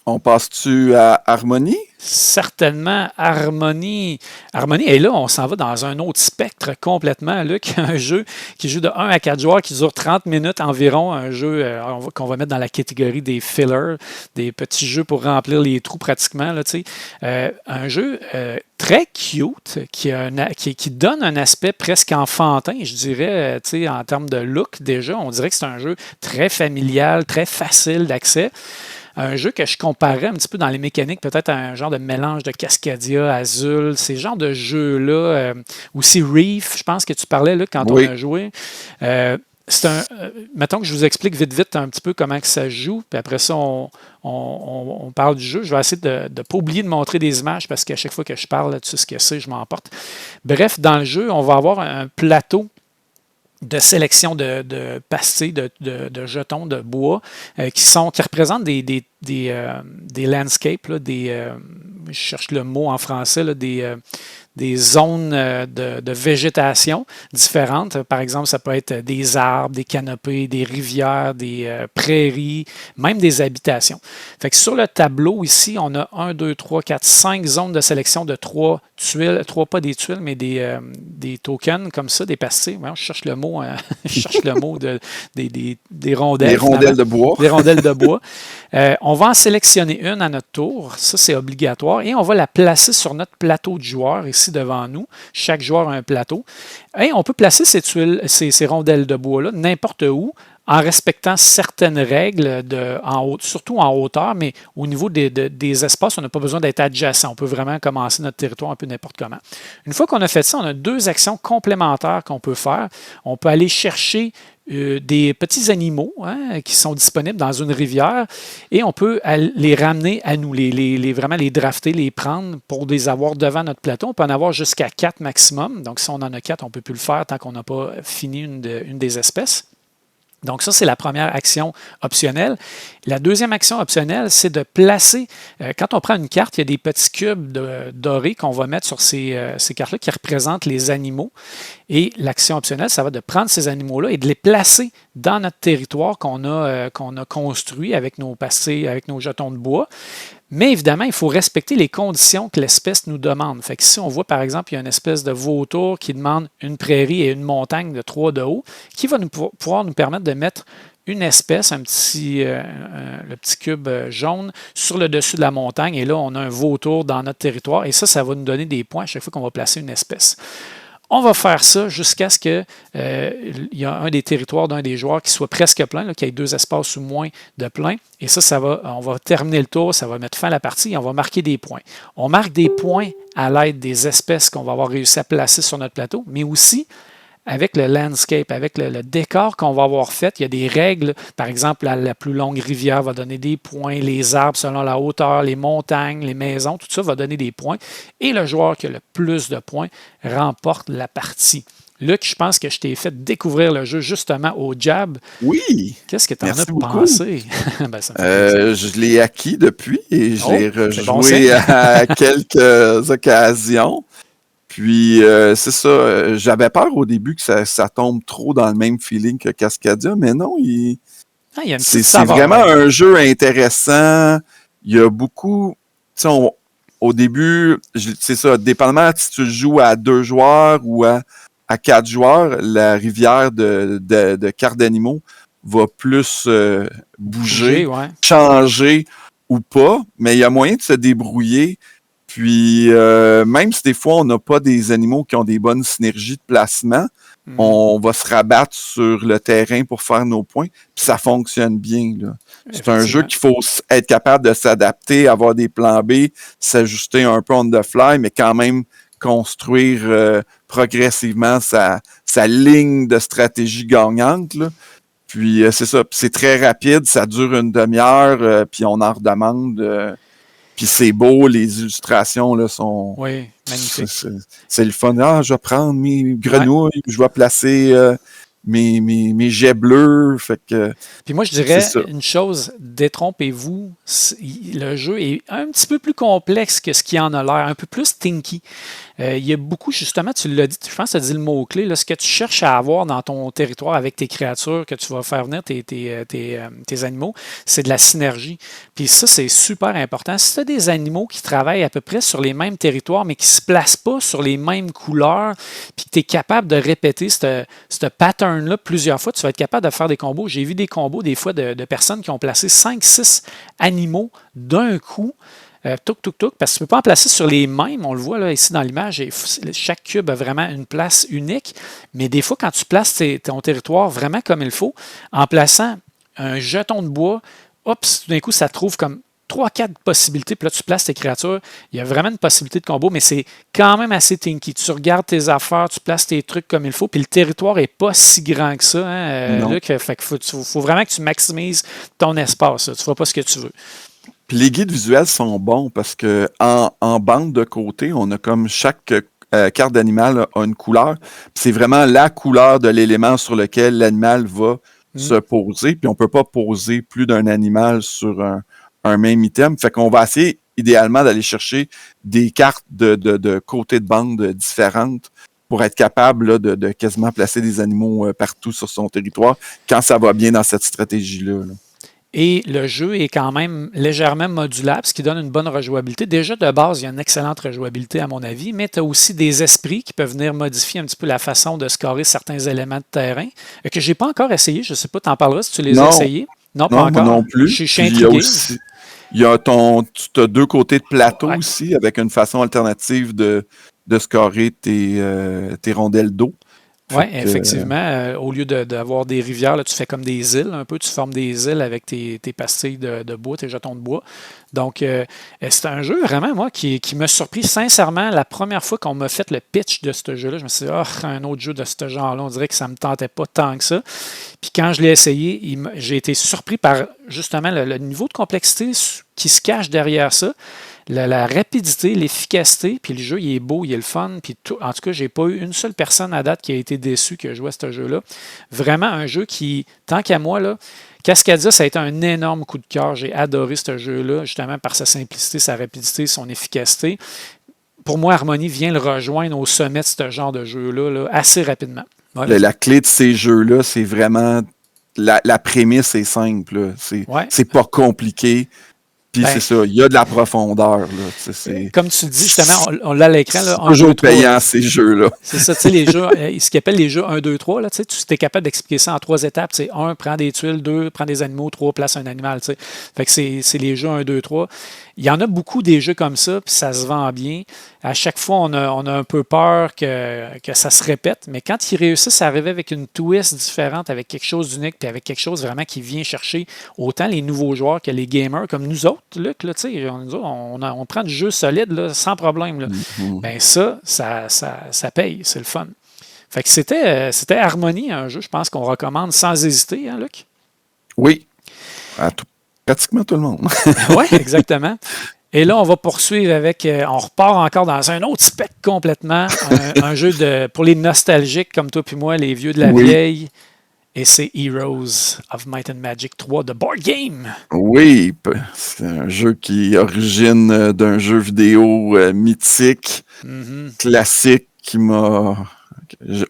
On passe-tu à Harmonie? Certainement, Harmonie. Harmonie, et là, on s'en va dans un autre spectre complètement, Luc. Un jeu qui joue de 1 à 4 joueurs, qui dure 30 minutes environ. Un jeu qu'on va mettre dans la catégorie des fillers, des petits jeux pour remplir les trous pratiquement. Là, un jeu très cute, qui donne un aspect presque enfantin, je dirais, en termes de look déjà. On dirait que c'est un jeu très familial, très facile d'accès. Un jeu que je comparais un petit peu dans les mécaniques, peut-être à un genre de mélange de Cascadia, Azul, ces genres de jeux-là. Aussi Reef, je pense que tu parlais là, quand on a joué. Mettons que je vous explique vite un petit peu comment que ça se joue, puis après ça, on parle du jeu. Je vais essayer de ne pas oublier de montrer des images parce qu'à chaque fois que je parle, tu sais ce que c'est, je m'emporte. Bref, dans le jeu, on va avoir un plateau de sélection de pastilles, de jetons de bois qui représentent des landscapes, là, je cherche le mot en français, là, des zones de végétation différentes. Par exemple, ça peut être des arbres, des canopées, des rivières, des prairies, même des habitations. Fait que sur le tableau ici, on a 1, 2, 3, 4, 5 zones de sélection de 3 tuiles, pas des tuiles, mais des tokens comme ça, des pastilles. Je cherche le mot, des rondelles. Des rondelles de bois. Des rondelles de bois. On va en sélectionner une à notre tour. Ça, c'est obligatoire. Et on va la placer sur notre plateau de joueurs ici devant nous. Chaque joueur a un plateau. Et on peut placer ces tuiles, ces rondelles de bois-là n'importe où en respectant certaines règles, surtout en hauteur, mais au niveau des espaces, on n'a pas besoin d'être adjacent. On peut vraiment commencer notre territoire un peu n'importe comment. Une fois qu'on a fait ça, on a 2 actions complémentaires qu'on peut faire. On peut aller chercher des petits animaux qui sont disponibles dans une rivière et on peut les ramener à nous, vraiment les drafter, les prendre pour les avoir devant notre plateau. On peut en avoir jusqu'à 4 maximum. Donc, si on en a 4, on ne peut plus le faire tant qu'on n'a pas fini une des espèces. Donc ça, c'est la première action optionnelle. La deuxième action optionnelle, c'est de placer, quand on prend une carte, il y a des petits cubes dorés qu'on va mettre sur ces cartes-là qui représentent les animaux. Et l'action optionnelle, ça va de prendre ces animaux-là et de les placer dans notre territoire qu'on a construit avec nos pastilles, avec nos jetons de bois. Mais évidemment, il faut respecter les conditions que l'espèce nous demande. Fait que si on voit, par exemple, il y a une espèce de vautour qui demande une prairie et une montagne de 3 de haut, qui va pouvoir nous permettre de mettre une espèce, le petit cube jaune, sur le dessus de la montagne. Et là, on a un vautour dans notre territoire. Et ça va nous donner des points à chaque fois qu'on va placer une espèce. On va faire ça jusqu'à ce qu'il y a un des territoires d'un des joueurs qui soit presque plein, qu'il y ait 2 espaces ou moins de plein. Et on va terminer le tour, ça va mettre fin à la partie et on va marquer des points. On marque des points à l'aide des espèces qu'on va avoir réussi à placer sur notre plateau, mais aussi avec le landscape, avec le décor qu'on va avoir fait. Il y a des règles. Par exemple, la plus longue rivière va donner des points, les arbres selon la hauteur, les montagnes, les maisons, tout ça va donner des points. Et le joueur qui a le plus de points remporte la partie. Luc, je pense que je t'ai fait découvrir le jeu justement au Jab. Oui. Qu'est-ce que tu en as pensé? Je l'ai acquis depuis et je l'ai rejoué à quelques occasions. Puis, c'est ça, j'avais peur au début que ça tombe trop dans le même feeling que Cascadia, mais non, c'est vraiment un jeu intéressant. Il y a beaucoup, tu sais, au début, c'est ça, dépendamment si tu joues à 2 joueurs ou à 4 joueurs, la rivière de cartes d'animaux va plus bouger, changer ou pas, mais il y a moyen de se débrouiller. Puis, même si des fois, on n'a pas des animaux qui ont des bonnes synergies de placement, on va se rabattre sur le terrain pour faire nos points, puis ça fonctionne bien, là. C'est un jeu qu'il faut être capable de s'adapter, avoir des plans B, s'ajuster un peu on the fly, mais quand même construire progressivement sa ligne de stratégie gagnante, là. Puis, c'est ça. Puis c'est très rapide, ça dure une demi-heure, puis on en redemande. Puis c'est beau, les illustrations là sont. Oui, magnifique. C'est le fun. Ah, je vais prendre mes grenouilles, je vais placer mes jets bleus. Fait que. Puis moi, je dirais une chose, détrompez-vous, le jeu est un petit peu plus complexe que ce qui en a l'air, un peu plus tinky. Il y a beaucoup, justement, tu l'as dit, je pense que tu as dit le mot-clé, là, ce que tu cherches à avoir dans ton territoire avec tes créatures, que tu vas faire venir tes animaux, c'est de la synergie. Puis ça, c'est super important. Si tu as des animaux qui travaillent à peu près sur les mêmes territoires, mais qui ne se placent pas sur les mêmes couleurs, puis que tu es capable de répéter ce pattern-là plusieurs fois, tu vas être capable de faire des combos. J'ai vu des combos des fois de personnes qui ont placé 5-6 animaux d'un coup. Parce que tu ne peux pas en placer sur les mêmes, on le voit là, ici dans l'image, chaque cube a vraiment une place unique, mais des fois quand tu places ton territoire vraiment comme il faut, en plaçant un jeton de bois, hop, tout d'un coup ça trouve comme 3-4 possibilités, puis là tu places tes créatures, il y a vraiment une possibilité de combo, mais c'est quand même assez tinky. Tu regardes tes affaires, tu places tes trucs comme il faut, puis le territoire n'est pas si grand que ça, hein, Luc, fait qu'il faut vraiment que tu maximises ton espace, là. Tu ne feras pas ce que tu veux. Puis les guides visuels sont bons parce que en bande de côté, on a comme chaque carte d'animal a une couleur. Puis c'est vraiment la couleur de l'élément sur lequel l'animal va se poser. Puis on peut pas poser plus d'un animal sur un même item. Fait qu'on va essayer idéalement d'aller chercher des cartes de côté de bande différentes pour être capable là, de quasiment placer des animaux partout sur son territoire quand ça va bien dans cette stratégie-là. Là. Et le jeu est quand même légèrement modulable, ce qui donne une bonne rejouabilité. Déjà, de base, il y a une excellente rejouabilité, à mon avis, mais tu as aussi des esprits qui peuvent venir modifier un petit peu la façon de scorer certains éléments de terrain, que je n'ai pas encore essayé. Je ne sais pas, tu en parleras si tu les as essayés. Non, pas encore. Non plus. Je suis intrigué. Tu as deux côtés de plateau aussi, avec une façon alternative de scorer tes rondelles d'eau. Oui, effectivement. Au lieu d'avoir des rivières, là, tu fais comme des îles un peu. Tu formes des îles avec tes pastilles de bois, tes jetons de bois. Donc, c'est un jeu vraiment, moi, qui m'a surpris sincèrement. La première fois qu'on m'a fait le pitch de ce jeu-là, je me suis dit, un autre jeu de ce genre-là, on dirait que ça ne me tentait pas tant que ça. Puis quand je l'ai essayé, j'ai été surpris par justement le niveau de complexité qui se cache derrière ça. La rapidité, l'efficacité, puis le jeu, il est beau, il est le fun. Puis en tout cas, j'ai pas eu une seule personne à date qui a été déçue que je jouais à ce jeu-là. Vraiment un jeu qui, tant qu'à moi, là, Cascadia, ça a été un énorme coup de cœur. J'ai adoré ce jeu-là, justement par sa simplicité, sa rapidité, son efficacité. Pour moi, Harmony vient le rejoindre au sommet de ce genre de jeu-là là, assez rapidement. Voilà. La clé de ces jeux-là, c'est vraiment... La prémisse est simple. C'est pas compliqué. Puis c'est ça, il y a de la profondeur. Là. Comme tu dis, justement, on l'a à l'écran. C'est toujours payant, ces jeux-là. C'est ça, tu sais, les jeux, ce qu'ils appellent les jeux 1, 2, 3, là, tu es capable d'expliquer ça en 3 étapes. 1, prends des tuiles, 2, prends des animaux, 3, place un animal. T'sais. Fait que c'est les jeux 1, 2, 3. Il y en a beaucoup des jeux comme ça, puis ça se vend bien. À chaque fois, on a un peu peur que ça se répète, mais quand ils réussissent à arriver avec une twist différente, avec quelque chose d'unique, puis avec quelque chose vraiment qui vient chercher autant les nouveaux joueurs que les gamers, comme nous autres, Luc, là, on prend du jeu solide là, sans problème. Là. Ben ça paye, c'est le fun. Fait que c'était Harmony, un jeu, je pense qu'on recommande sans hésiter, hein, Luc? Oui, pratiquement tout le monde. Oui, exactement. Et là, on va poursuivre avec, on repart encore dans un autre spectre complètement, un jeu pour les nostalgiques comme toi puis moi, les vieux de la vieille. Et c'est Heroes of Might and Magic 3 de Board Game. Oui, c'est un jeu qui origine d'un jeu vidéo mythique, classique, qui m'a...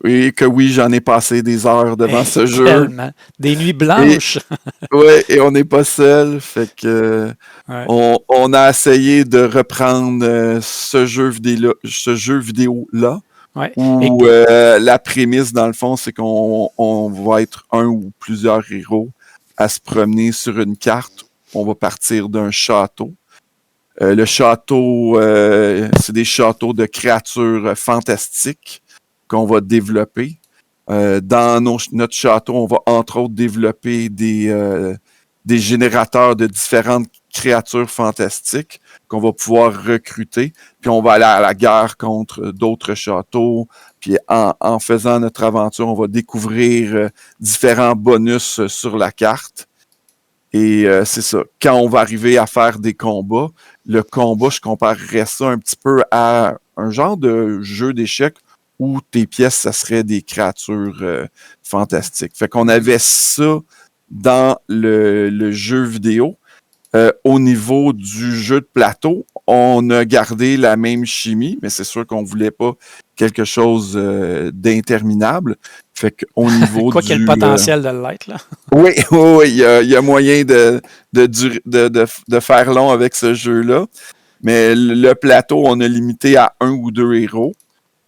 Et que oui, j'en ai passé des heures devant ce jeu. Tellement. Des nuits blanches. Et on n'est pas seul. Fait que on a essayé de reprendre ce jeu vidéo-là. Ouais. Où la prémisse, dans le fond, c'est qu'on va être un ou plusieurs héros à se promener sur une carte. On va partir d'un château. Le château, c'est des châteaux de créatures fantastiques qu'on va développer. Dans notre château, on va entre autres développer des générateurs de différentes créatures fantastiques qu'on va pouvoir recruter. Puis on va aller à la guerre contre d'autres châteaux. Puis en faisant notre aventure, on va découvrir différents bonus sur la carte. Et c'est ça. Quand on va arriver à faire des combats, le combat, je comparerais ça un petit peu à un genre de jeu d'échecs où tes pièces, ça serait des créatures fantastiques. Fait qu'on avait ça dans le jeu vidéo. Au niveau du jeu de plateau, on a gardé la même chimie, mais c'est sûr qu'on voulait pas quelque chose d'interminable. Fait qu'au niveau Quoi qu'il y ait le potentiel de l'être, là. Oui, il y a moyen de faire long avec ce jeu-là. Mais le plateau, on a limité à 1 ou 2 héros.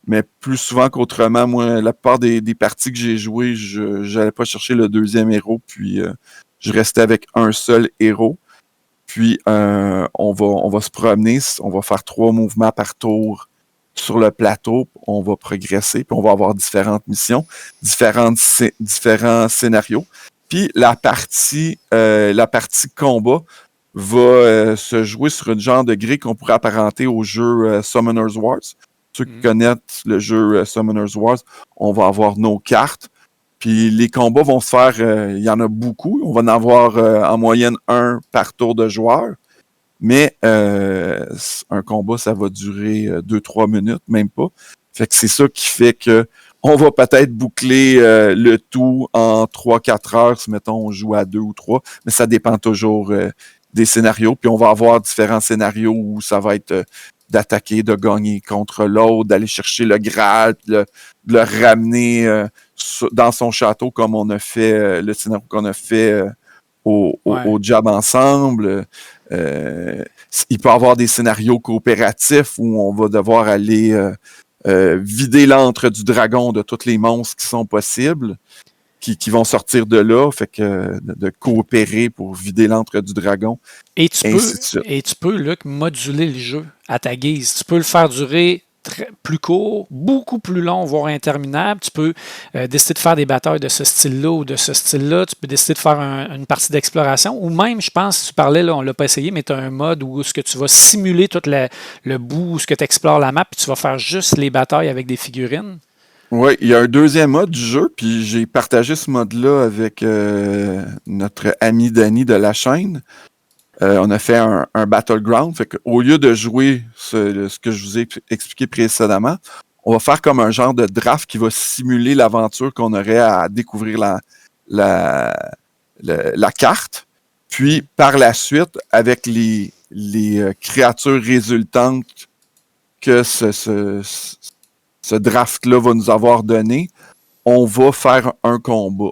Mais plus souvent qu'autrement, moi, la plupart des parties que j'ai jouées, je n'allais pas chercher le deuxième héros, puis je restais avec un seul héros. Puis on va se promener, on va faire 3 mouvements par tour sur le plateau, on va progresser, puis on va avoir différentes missions, différents scénarios. Puis la partie combat va se jouer sur une genre de grille qu'on pourrait apparenter au jeu Summoner's Wars. Ceux qui connaissent le jeu Summoner's Wars, on va avoir nos cartes. Puis les combats vont se faire, il y en a beaucoup. On va en avoir en moyenne 1 par tour de joueur. Mais un combat, ça va durer 2-3 minutes, même pas. Fait que c'est ça qui fait que on va peut-être boucler le tout en 3-4 heures, si mettons on joue à 2 ou 3, mais ça dépend toujours des scénarios. Puis on va avoir différents scénarios où ça va être d'attaquer, de gagner contre l'autre, d'aller chercher le Graal, de le ramener dans son château comme on a fait le scénario qu'on a fait au job ensemble. Il peut y avoir des scénarios coopératifs où on va devoir aller vider l'antre du dragon de tous les monstres qui sont possibles, qui vont sortir de là, fait que de coopérer pour vider l'antre du dragon. Et tu peux, Luc, moduler le jeu à ta guise. Tu peux le faire durer plus court, beaucoup plus long, voire interminable. Tu peux décider de faire des batailles de ce style-là ou de ce style-là. Tu peux décider de faire une partie d'exploration. Ou même, je pense, tu parlais, là, on ne l'a pas essayé, mais tu as un mode où ce que tu vas simuler tout le bout, où ce que tu explores la map, puis tu vas faire juste les batailles avec des figurines. Oui, il y a un deuxième mode du jeu, puis j'ai partagé ce mode-là avec notre ami Danny de la chaîne. On a fait un Battleground, fait qu'au lieu de jouer ce que je vous ai expliqué précédemment, on va faire comme un genre de draft qui va simuler l'aventure qu'on aurait à découvrir la carte. Puis, par la suite, avec les créatures résultantes que ce draft-là va nous avoir donné, on va faire un combat.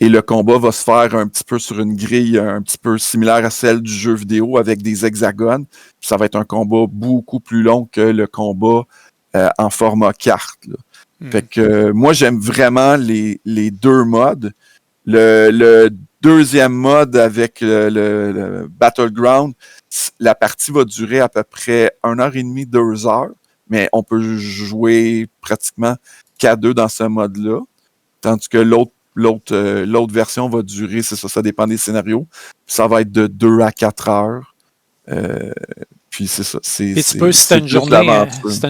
Et le combat va se faire un petit peu sur une grille un petit peu similaire à celle du jeu vidéo avec des hexagones. Puis ça va être un combat beaucoup plus long que le combat en format carte. Fait que moi, j'aime vraiment les deux modes. Le deuxième mode avec le Battleground, la partie va durer à peu près 1h30, 2 heures. Mais on peut jouer pratiquement qu'à 2 dans ce mode-là. Tandis que l'autre version va durer, c'est ça dépend des scénarios. Ça va être de 2 à 4 heures. Puis c'est ça. Et tu peux, si tu as une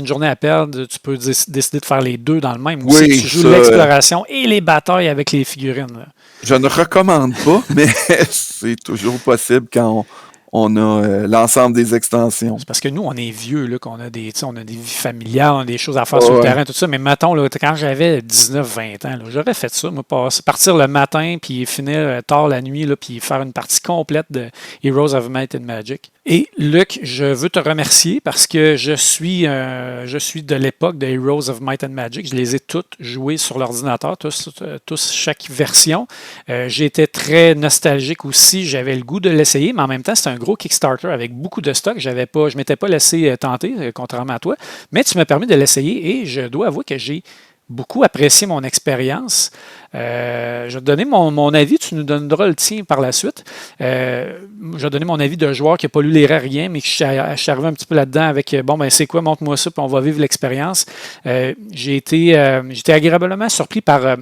journée à perdre, tu peux décider de faire les deux dans le même. Ou oui, si tu joues l'exploration et les batailles avec les figurines. Là. Je ne recommande pas, mais c'est toujours possible quand on a l'ensemble des extensions. C'est parce que nous, on est vieux, là, qu'on a des vies familiales, on a des choses à faire sur le terrain, tout ça. Mais mettons, là, quand j'avais 19-20 ans, là, j'aurais fait ça. Moi, partir le matin, puis finir tard la nuit, là, puis faire une partie complète de Heroes of Might and Magic. Et Luc, je veux te remercier parce que je suis de l'époque de Heroes of Might and Magic. Je les ai toutes jouées sur l'ordinateur, tous chaque version. J'ai très nostalgique aussi. J'avais le goût de l'essayer, mais en même temps, c'était un gros Kickstarter avec beaucoup de stock. Je m'étais pas laissé tenter, contrairement à toi, mais tu m'as permis de l'essayer et je dois avouer que j'ai beaucoup apprécié mon expérience. Je vais te donner mon avis, tu nous donneras le tien par la suite. Je vais donner mon avis de joueur qui n'a pas lu les règles, rien, mais je suis arrivé un petit peu là-dedans avec bon, ben c'est quoi, montre-moi ça, puis on va vivre l'expérience. J'ai été agréablement surpris par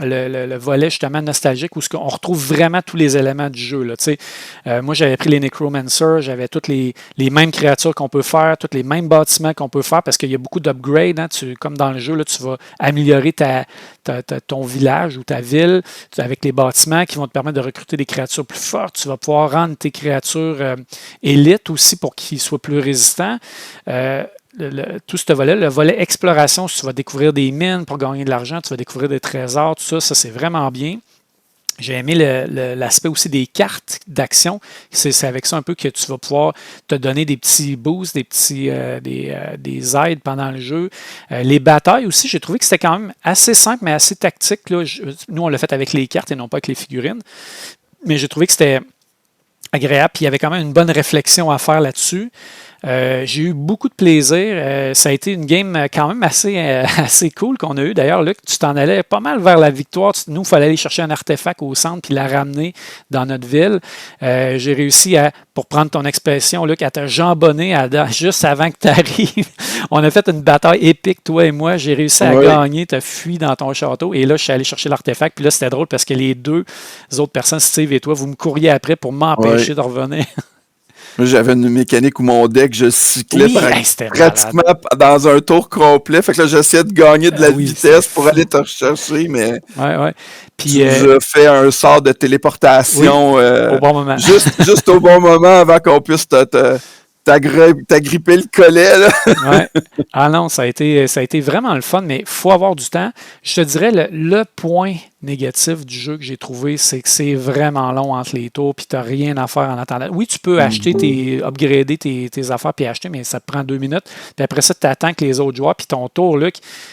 le volet justement nostalgique où on retrouve vraiment tous les éléments du jeu. Là, moi, j'avais pris les Necromancers, j'avais toutes les mêmes créatures qu'on peut faire, tous les mêmes bâtiments qu'on peut faire parce qu'il y a beaucoup d'upgrades. Hein, comme dans le jeu, là, tu vas améliorer ton village ou ta ville avec les bâtiments qui vont te permettre de recruter des créatures plus fortes. Tu vas pouvoir rendre tes créatures élites aussi pour qu'ils soient plus résistants. Tout ce volet, le volet exploration, tu vas découvrir des mines pour gagner de l'argent, tu vas découvrir des trésors, tout ça, c'est vraiment bien. J'ai aimé l'aspect aussi des cartes d'action. C'est avec ça un peu que tu vas pouvoir te donner des petits boosts, des aides pendant le jeu. Les batailles aussi, j'ai trouvé que c'était quand même assez simple, mais assez tactique. Là. Nous, on l'a fait avec les cartes et non pas avec les figurines. Mais j'ai trouvé que c'était agréable. Puis il y avait quand même une bonne réflexion à faire là-dessus. J'ai eu beaucoup de plaisir. Ça a été une game quand même assez cool qu'on a eu. D'ailleurs, Luc, tu t'en allais pas mal vers la victoire. Nous, il fallait aller chercher un artefact au centre puis la ramener dans notre ville. J'ai réussi pour prendre ton expression, Luc, à te jambonner juste avant que tu arrives. On a fait une bataille épique, toi et moi. J'ai réussi à gagner, tu as fui dans ton château. Et là, je suis allé chercher l'artefact. Puis là, c'était drôle parce que les deux autres personnes, Steve et toi, vous me couriez après pour m'empêcher de revenir. Moi, j'avais une mécanique où mon deck, je cyclais pratiquement dans un tour complet. Fait que là, j'essayais de gagner de la vitesse pour aller te rechercher, mais Puis, tu nous as fait un sort de téléportation au bon moment. juste au bon moment avant qu'on puisse t'agripper le collet. Là. Ah non, ça a été vraiment le fun, mais il faut avoir du temps. Je te dirais, le point négatif du jeu que j'ai trouvé, c'est que c'est vraiment long entre les tours, puis tu n'as rien à faire en attendant. Oui, tu peux upgrader tes affaires puis acheter, mais ça te prend 2 minutes. Puis après ça, tu attends que les autres joueurs, puis ton tour, là,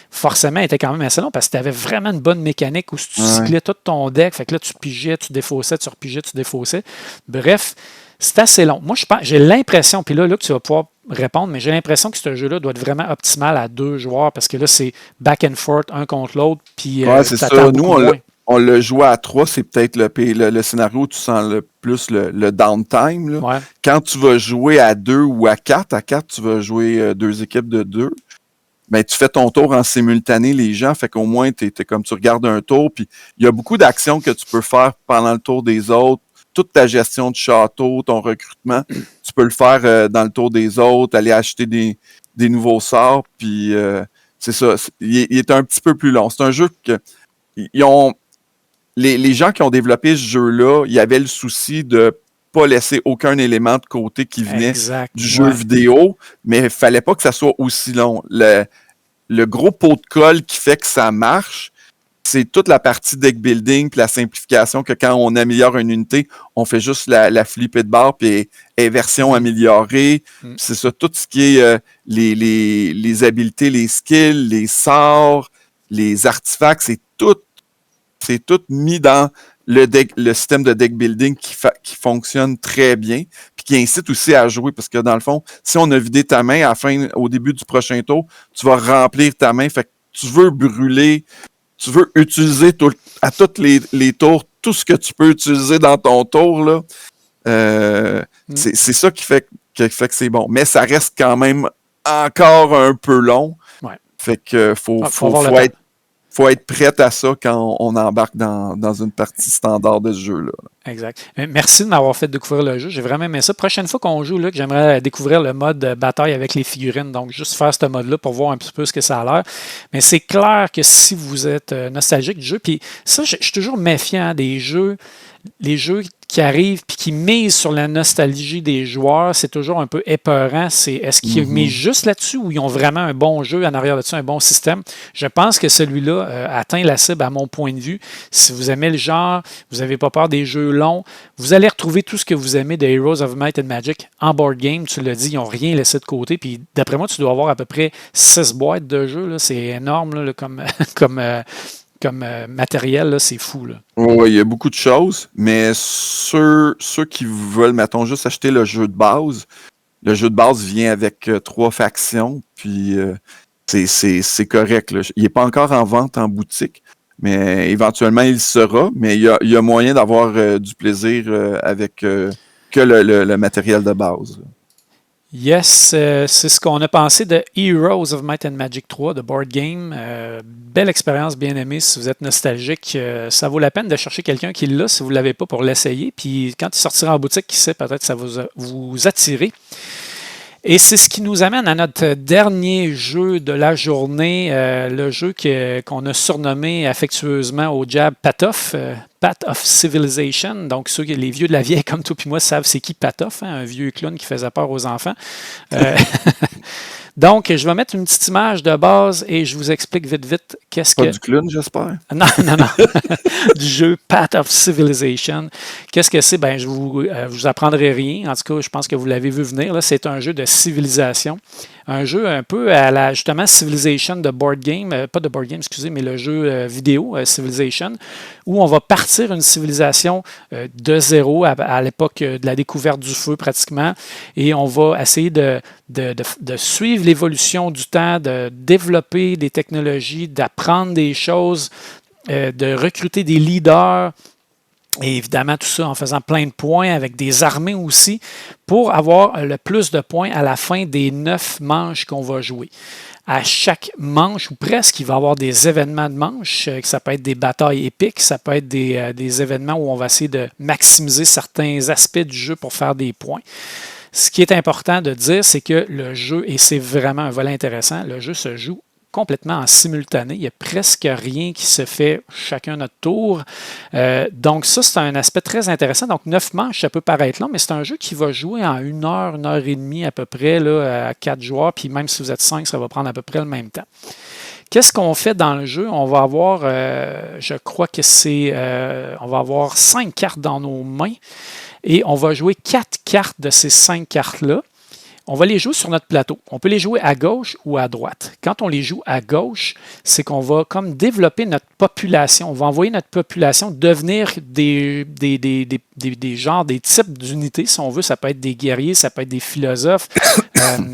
forcément, était quand même assez long parce que tu avais vraiment une bonne mécanique où tu cyclais tout ton deck. Fait que là, tu pigeais, tu défaussais, tu repigeais, tu défaussais. Bref, c'est assez long. Moi, j'ai l'impression, puis là, tu vas pouvoir répondre, mais j'ai l'impression que ce jeu-là doit être vraiment optimal à 2 joueurs parce que là, c'est back and forth, un contre l'autre. Puis, c'est ça. Nous, on l'a joué à 3, c'est peut-être le scénario où tu sens le plus le downtime. Là. Quand tu vas jouer à 2 ou à 4, tu vas jouer 2 équipes de 2. Ben, tu fais ton tour en simultané, les gens, fait qu'au moins, t'es comme tu regardes un tour, puis il y a beaucoup d'actions que tu peux faire pendant le tour des autres. Toute ta gestion de château, ton recrutement, tu peux le faire dans le tour des autres, aller acheter des nouveaux sorts, puis c'est ça. Il est un petit peu plus long. C'est un jeu que les gens qui ont développé ce jeu-là, il y avait le souci de pas laisser aucun élément de côté qui venait du jeu vidéo, mais il fallait pas que ça soit aussi long. Le gros pot de colle qui fait que ça marche, c'est toute la partie deck building puis la simplification que quand on améliore une unité, on fait juste la flipper de barre puis version améliorée. C'est ça, tout ce qui est les habiletés, les skills, les sorts, les artefacts, c'est tout mis dans le système de deck building qui fonctionne très bien puis qui incite aussi à jouer parce que dans le fond, si on a vidé ta main au début du prochain tour, tu vas remplir ta main. Fait que tu veux brûler, tu veux utiliser à tous les tours tout ce que tu peux utiliser dans ton tour, là. C'est ça qui fait que c'est bon. Mais ça reste quand même encore un peu long. Fait que faut être prête à ça quand on embarque dans une partie standard de ce jeu-là. Exact. Merci de m'avoir fait découvrir le jeu. J'ai vraiment aimé ça. Prochaine fois qu'on joue, Luc, j'aimerais découvrir le mode bataille avec les figurines. Donc, juste faire ce mode-là pour voir un petit peu ce que ça a l'air. Mais c'est clair que si vous êtes nostalgique du jeu, puis ça, je suis toujours méfiant des jeux. Les jeux qui arrivent puis qui misent sur la nostalgie des joueurs, c'est toujours un peu épeurant. Est-ce qu'ils misent juste là-dessus ou ils ont vraiment un bon jeu en arrière de ça, un bon système? Je pense que celui-là atteint la cible à mon point de vue. Si vous aimez le genre, vous n'avez pas peur des jeux longs, vous allez retrouver tout ce que vous aimez de Heroes of Might and Magic en board game. Tu l'as dit, ils n'ont rien laissé de côté. Puis d'après moi, tu dois avoir à peu près 6 boîtes de jeux. Là. C'est énorme là, comme matériel, là, c'est fou. Oui, il y a beaucoup de choses, mais ceux qui veulent, mettons, juste acheter le jeu de base vient avec 3 factions, puis c'est correct, là. Il n'est pas encore en vente en boutique, mais éventuellement, il sera. Mais il y a moyen d'avoir du plaisir avec que le matériel de base. Yes, c'est ce qu'on a pensé de Heroes of Might and Magic 3, de Board Game. Belle expérience, bien aimée. Si vous êtes nostalgique, ça vaut la peine de chercher quelqu'un qui l'a si vous ne l'avez pas pour l'essayer. Puis quand il sortira en boutique, qui sait, peut-être ça va vous attirer. Et c'est ce qui nous amène à notre dernier jeu de la journée, le jeu qu'on a surnommé affectueusement au jab Patoff, Path of Civilization. Donc, les vieux de la vieille comme toi et moi savent c'est qui Patoff, hein, un vieux clown qui faisait peur aux enfants. Donc, je vais mettre une petite image de base et je vous explique vite qu'est-ce que... Pas du clown, j'espère? Non. Du jeu Path of Civilization. Qu'est-ce que c'est? Ben, je vous apprendrai rien. En tout cas, je pense que vous l'avez vu venir. Là, c'est un jeu de civilisation. Un jeu un peu à la, justement, Civilization de board game. Pas de board game, excusez, mais le jeu vidéo, Civilization, où on va partir une civilisation de zéro à l'époque de la découverte du feu, pratiquement. Et on va essayer de suivre l'évolution du temps, de développer des technologies, d'apprendre des choses, de recruter des leaders, et évidemment tout ça en faisant plein de points avec des armées aussi pour avoir le plus de points à la fin des 9 manches qu'on va jouer. À chaque manche, ou presque, il va y avoir des événements de manche. Ça peut être des batailles épiques, ça peut être des événements où on va essayer de maximiser certains aspects du jeu pour faire des points. Ce qui est important de dire, c'est que le jeu, et c'est vraiment un volet intéressant, le jeu se joue complètement en simultané. Il n'y a presque rien qui se fait chacun notre tour. Donc ça, c'est un aspect très intéressant. Donc 9 manches, ça peut paraître long, mais c'est un jeu qui va jouer en 1 heure, 1 heure et demie à peu près, là, à 4 joueurs. Puis même si vous êtes 5, ça va prendre à peu près le même temps. Qu'est-ce qu'on fait dans le jeu? On va avoir, je crois que c'est, on va avoir 5 cartes dans nos mains et on va jouer 4 cartes de ces 5 cartes-là. On va les jouer sur notre plateau. On peut les jouer à gauche ou à droite. Quand on les joue à gauche, c'est qu'on va comme développer notre population. On va envoyer notre population devenir des genres, des types d'unités, si on veut. Ça peut être des guerriers, ça peut être des philosophes,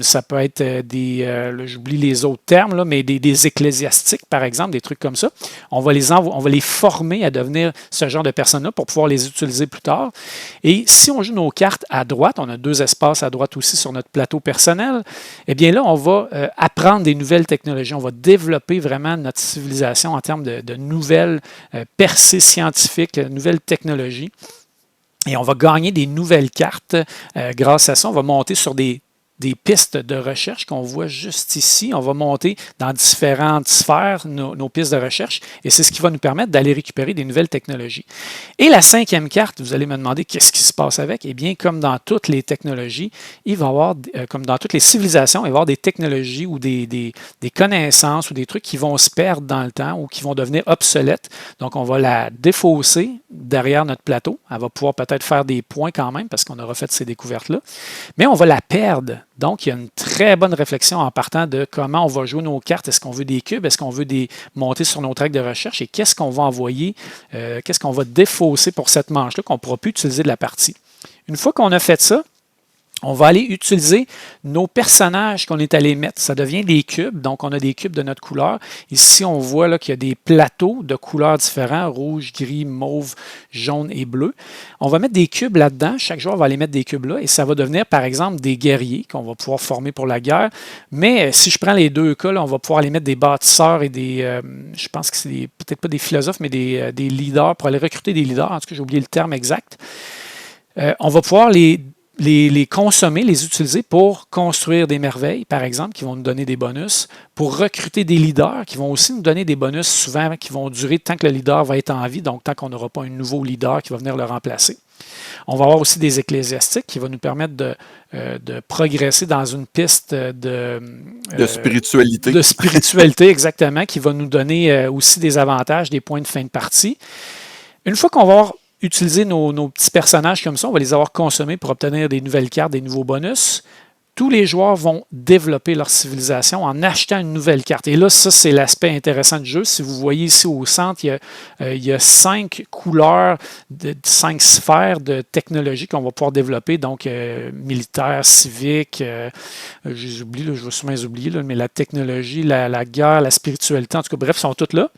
ça peut être là, j'oublie les autres termes, là, mais des ecclésiastiques, par exemple, des trucs comme ça. On va les former à devenir ce genre de personnes-là pour pouvoir les utiliser plus tard. Et si on joue nos cartes à droite, on a 2 espaces à droite aussi sur notre plateau personnel, eh bien là, on va apprendre des nouvelles technologies. On va développer vraiment notre civilisation en termes de nouvelles percées scientifiques, nouvelles technologies. Et on va gagner des nouvelles cartes grâce à ça. On va monter sur des pistes de recherche qu'on voit juste ici. On va monter dans différentes sphères nos pistes de recherche et c'est ce qui va nous permettre d'aller récupérer des nouvelles technologies. Et la 5e carte, vous allez me demander qu'est-ce qui se passe avec? Eh bien, comme dans toutes les technologies, il va y avoir, comme dans toutes les civilisations, il va y avoir des technologies ou des connaissances ou des trucs qui vont se perdre dans le temps ou qui vont devenir obsolètes. Donc, on va la défausser derrière notre plateau. Elle va pouvoir peut-être faire des points quand même parce qu'on aura fait ces découvertes-là. Mais on va la perdre. Donc, il y a une très bonne réflexion en partant de comment on va jouer nos cartes. Est-ce qu'on veut des cubes? Est-ce qu'on veut monter sur nos tracks de recherche? Et qu'est-ce qu'on va envoyer? Qu'est-ce qu'on va défausser pour cette manche-là qu'on ne pourra plus utiliser de la partie? Une fois qu'on a fait ça, on va aller utiliser nos personnages qu'on est allé mettre. Ça devient des cubes, donc on a des cubes de notre couleur. Ici, on voit là qu'il y a des plateaux de couleurs différents, rouge, gris, mauve, jaune et bleu. On va mettre des cubes là-dedans. Chaque joueur va aller mettre des cubes là et ça va devenir, par exemple, des guerriers qu'on va pouvoir former pour la guerre. Mais si je prends les 2 cas, là, on va pouvoir aller mettre des bâtisseurs et je pense que c'est peut-être pas des philosophes, mais des leaders, pour aller recruter des leaders. En tout cas, j'ai oublié le terme exact. On va pouvoir les consommer, les utiliser pour construire des merveilles, par exemple, qui vont nous donner des bonus, pour recruter des leaders qui vont aussi nous donner des bonus souvent qui vont durer tant que le leader va être en vie, donc tant qu'on n'aura pas un nouveau leader qui va venir le remplacer. On va avoir aussi des ecclésiastiques qui vont nous permettre de progresser dans une piste de spiritualité. De spiritualité, exactement, qui va nous donner aussi des avantages, des points de fin de partie. Une fois qu'on va avoir utiliser nos petits personnages comme ça, on va les avoir consommés pour obtenir des nouvelles cartes, des nouveaux bonus. tous les joueurs vont développer leur civilisation en achetant une nouvelle carte. Et là, ça, c'est l'aspect intéressant du jeu. Si vous voyez ici au centre, il y a 5 couleurs, 5 sphères de technologie qu'on va pouvoir développer, donc militaire, civique, je vais sûrement les oublier, mais la technologie, la guerre, la spiritualité, en tout cas, bref, sont toutes là.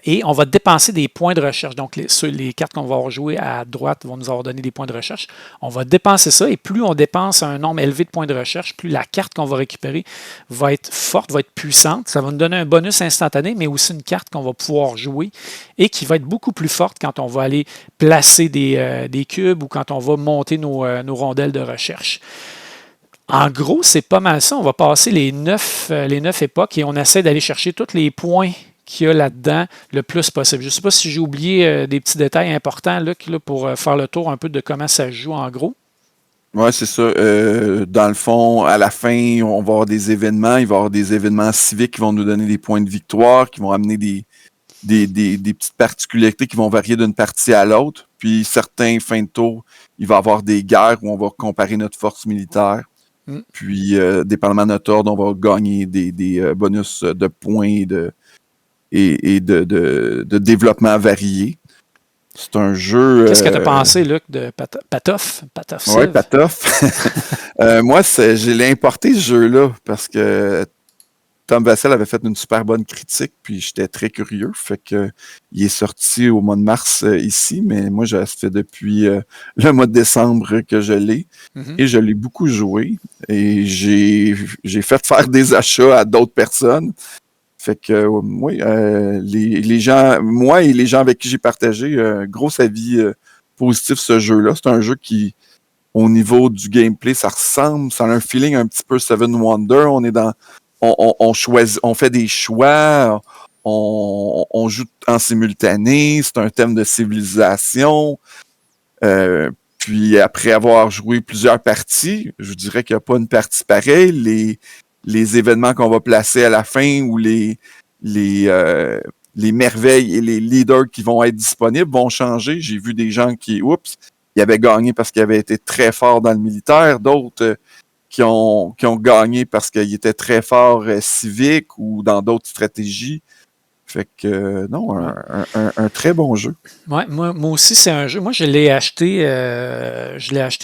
Et on va dépenser des points de recherche. Donc, les cartes qu'on va avoir jouées à droite vont nous avoir donné des points de recherche. On va dépenser ça et plus on dépense un nombre élevé de points de recherche, plus la carte qu'on va récupérer va être forte, va être puissante. Ça va nous donner un bonus instantané, mais aussi une carte qu'on va pouvoir jouer et qui va être beaucoup plus forte quand on va aller placer des cubes ou quand on va monter nos rondelles de recherche. En gros, c'est pas mal ça. On va passer les 9 époques et on essaie d'aller chercher tous les points qu'il y a là-dedans le plus possible. Je ne sais pas si j'ai oublié des petits détails importants, Luc, là, pour faire le tour un peu de comment ça se joue en gros. Oui, c'est ça. Dans le fond, à la fin, on va avoir des événements. Il va y avoir des événements civiques qui vont nous donner des points de victoire, qui vont amener des petites particularités qui vont varier d'une partie à l'autre. Puis, certains fins de tour, il va y avoir des guerres où on va comparer notre force militaire. Puis, dépendamment de notre ordre, on va gagner des bonus de points et de développement varié. C'est un jeu... Qu'est-ce que tu as pensé, Luc, de Patof? Oui, Patof. Moi, je l'ai importé, ce jeu-là, parce que Tom Vassell avait fait une super bonne critique, puis j'étais très curieux. Fait que il est sorti au mois de mars ici, mais moi, ça fait depuis le mois de décembre que je l'ai. Et je l'ai beaucoup joué. Et j'ai fait faire des achats à d'autres personnes. Fait que, oui, les gens, moi et les gens avec qui j'ai partagé, gros avis positif ce jeu-là. C'est un jeu qui, au niveau du gameplay, ça ressemble, ça a un feeling un petit peu Seven Wonders. On est dans, on choisit, on fait des choix, on joue en simultané, c'est un thème de civilisation. Puis après avoir joué plusieurs parties, je dirais qu'il n'y a pas une partie pareille. Les événements qu'on va placer à la fin ou les merveilles et les leaders qui vont être disponibles vont changer. J'ai vu des gens qui, ils avaient gagné parce qu'ils avaient été très forts dans le militaire, d'autres qui ont gagné parce qu'ils étaient très forts civiques ou dans d'autres stratégies. Fait que non, un très bon jeu. Ouais, moi aussi, c'est un jeu. Moi, je l'ai acheté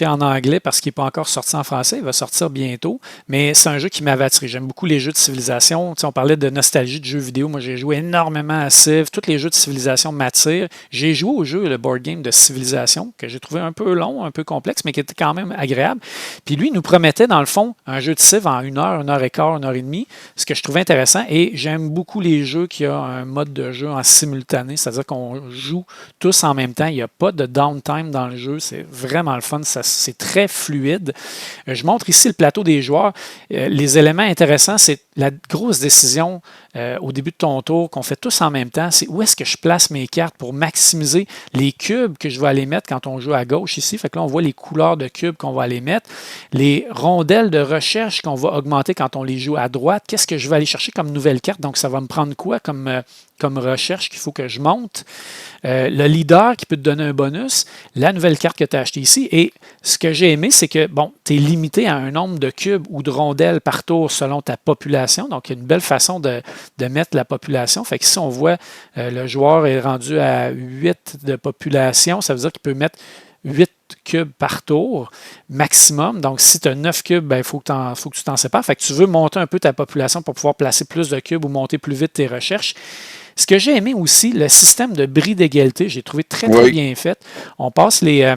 en anglais parce qu'il n'est pas encore sorti en français. Il va sortir bientôt. Mais c'est un jeu qui m'avait attiré. J'aime beaucoup les jeux de civilisation. Tu sais, on parlait de nostalgie de jeux vidéo. Moi, j'ai joué énormément à Civ. Tous les jeux de civilisation m'attirent. J'ai joué au jeu, le board game de civilisation, que j'ai trouvé un peu long, un peu complexe, mais qui était quand même agréable. Puis lui, il nous promettait, dans le fond, un jeu de Civ en 1 heure et quart, 1 heure et demie, ce que je trouvais intéressant. Et j'aime beaucoup les jeux qui ont un mode de jeu en simultané, c'est-à-dire qu'on joue tous en même temps. Il n'y a pas de downtime dans le jeu. C'est vraiment le fun. C'est très fluide. Je montre ici le plateau des joueurs. Les éléments intéressants, c'est la grosse décision au début de ton tour qu'on fait tous en même temps. C'est où est-ce que je place mes cartes pour maximiser les cubes que je vais aller mettre quand on joue à gauche ici. Fait que là, on voit les couleurs de cubes qu'on va aller mettre. Les rondelles de recherche qu'on va augmenter quand on les joue à droite. Qu'est-ce que je vais aller chercher comme nouvelle carte? Donc, ça va me prendre quoi comme recherche qu'il faut que je monte. Le leader qui peut te donner un bonus, la nouvelle carte que tu as achetée ici. Et ce que j'ai aimé, c'est que, bon, tu es limité à un nombre de cubes ou de rondelles par tour selon ta population. Donc, il y a une belle façon de mettre la population. Fait que si on voit le joueur est rendu à 8 de population, ça veut dire qu'il peut mettre 8 cubes par tour maximum. Donc, si tu as 9 cubes, il faut que tu t'en sépares. Fait que tu veux monter un peu ta population pour pouvoir placer plus de cubes ou monter plus vite tes recherches. Ce que j'ai aimé aussi, le système de bris d'égalité, j'ai trouvé très bien fait. On passe les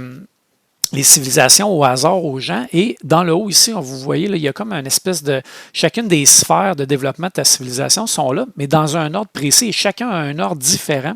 civilisations au hasard aux gens. Et dans le haut ici, vous voyez, là, il y a comme une espèce de... Chacune des sphères de développement de ta civilisation sont là, mais dans un ordre précis et chacun a un ordre différent.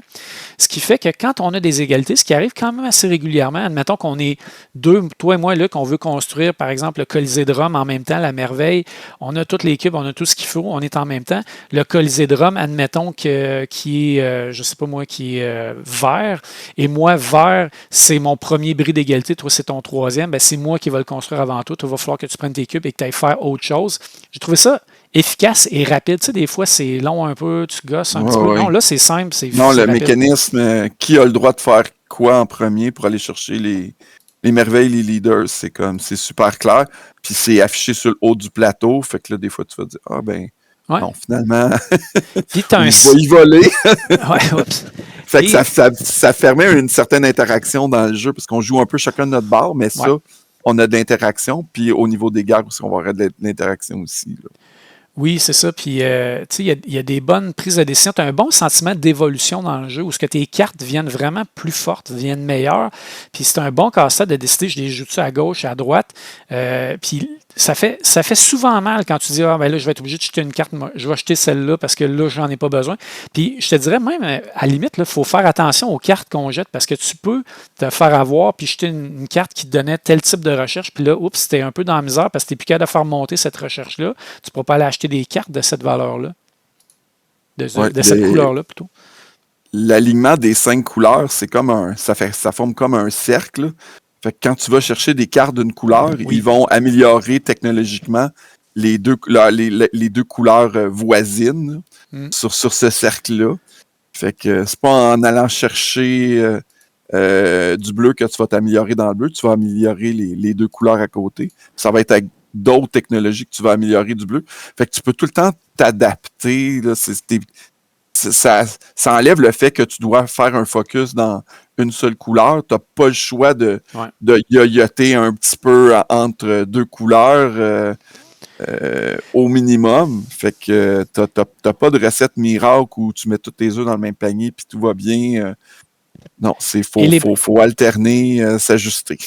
Ce qui fait que quand on a des égalités, ce qui arrive quand même assez régulièrement, admettons qu'on est deux, toi et moi, là, qu'on veut construire, par exemple, le Colisée de Rome en même temps, la merveille, on a tous les cubes, on a tout ce qu'il faut, on est en même temps. Le Colisée de Rome, admettons qui est, je sais pas moi, qui est vert, et moi, vert, c'est mon premier bris d'égalité, toi, c'est ton troisième, c'est moi qui vais le construire avant toi, il va falloir que tu prennes tes cubes et que tu ailles faire autre chose. J'ai trouvé ça efficace et rapide. Tu sais, des fois, c'est long un peu, tu gosses un petit peu. Non, là, c'est simple. Non, le mécanisme, qui a le droit de faire quoi en premier pour aller chercher Les merveilles, les leaders, c'est super clair. Puis c'est affiché sur le haut du plateau. Fait que là, des fois, tu vas te dire, ah ben, Ouais. non, finalement, Puis tu as un... je vais y voler. Ouais, oups. Fait que Et, ça permet une certaine interaction dans le jeu, parce qu'on joue un peu chacun de notre barre, mais ouais. ça, on a de l'interaction. Puis au niveau des guerres aussi, on va avoir de l'interaction aussi. Là. Oui, c'est ça. Puis, tu sais, il y a des bonnes prises de décision. Tu as un bon sentiment d'évolution dans le jeu où ce que tes cartes deviennent vraiment plus fortes, deviennent meilleures. Puis, c'est un bon casse-tête de décider, je les joue-tu à gauche, à droite. Puis, ça fait souvent mal quand tu dis, ah, ben là, je vais être obligé de jeter une carte, je vais acheter celle-là parce que là, j'en ai pas besoin. Puis, je te dirais même, à la limite, il faut faire attention aux cartes qu'on jette parce que tu peux te faire avoir puis jeter une carte qui te donnait tel type de recherche. Puis là, oups, t'es un peu dans la misère parce que t'es plus capable de faire monter cette recherche-là. Tu ne pourras pas aller acheter des cartes de cette valeur-là, de cette couleur-là plutôt. L'alignement des 5 couleurs, c'est comme ça forme comme un cercle. Fait que quand tu vas chercher des cartes d'une couleur, ils vont améliorer technologiquement les deux couleurs voisines sur ce cercle-là. Fait que c'est pas en allant chercher du bleu que tu vas t'améliorer dans le bleu, tu vas améliorer les deux couleurs à côté. Ça va être avec d'autres technologies que tu vas améliorer du bleu. Fait que tu peux tout le temps t'adapter. Là, ça enlève le fait que tu dois faire un focus dans une seule couleur. Tu n'as pas le choix de yoyoter un petit peu entre deux couleurs au minimum. Fait que tu n'as pas de recette miracle où tu mets tous tes œufs dans le même panier puis tout va bien. Non, faut alterner, s'ajuster.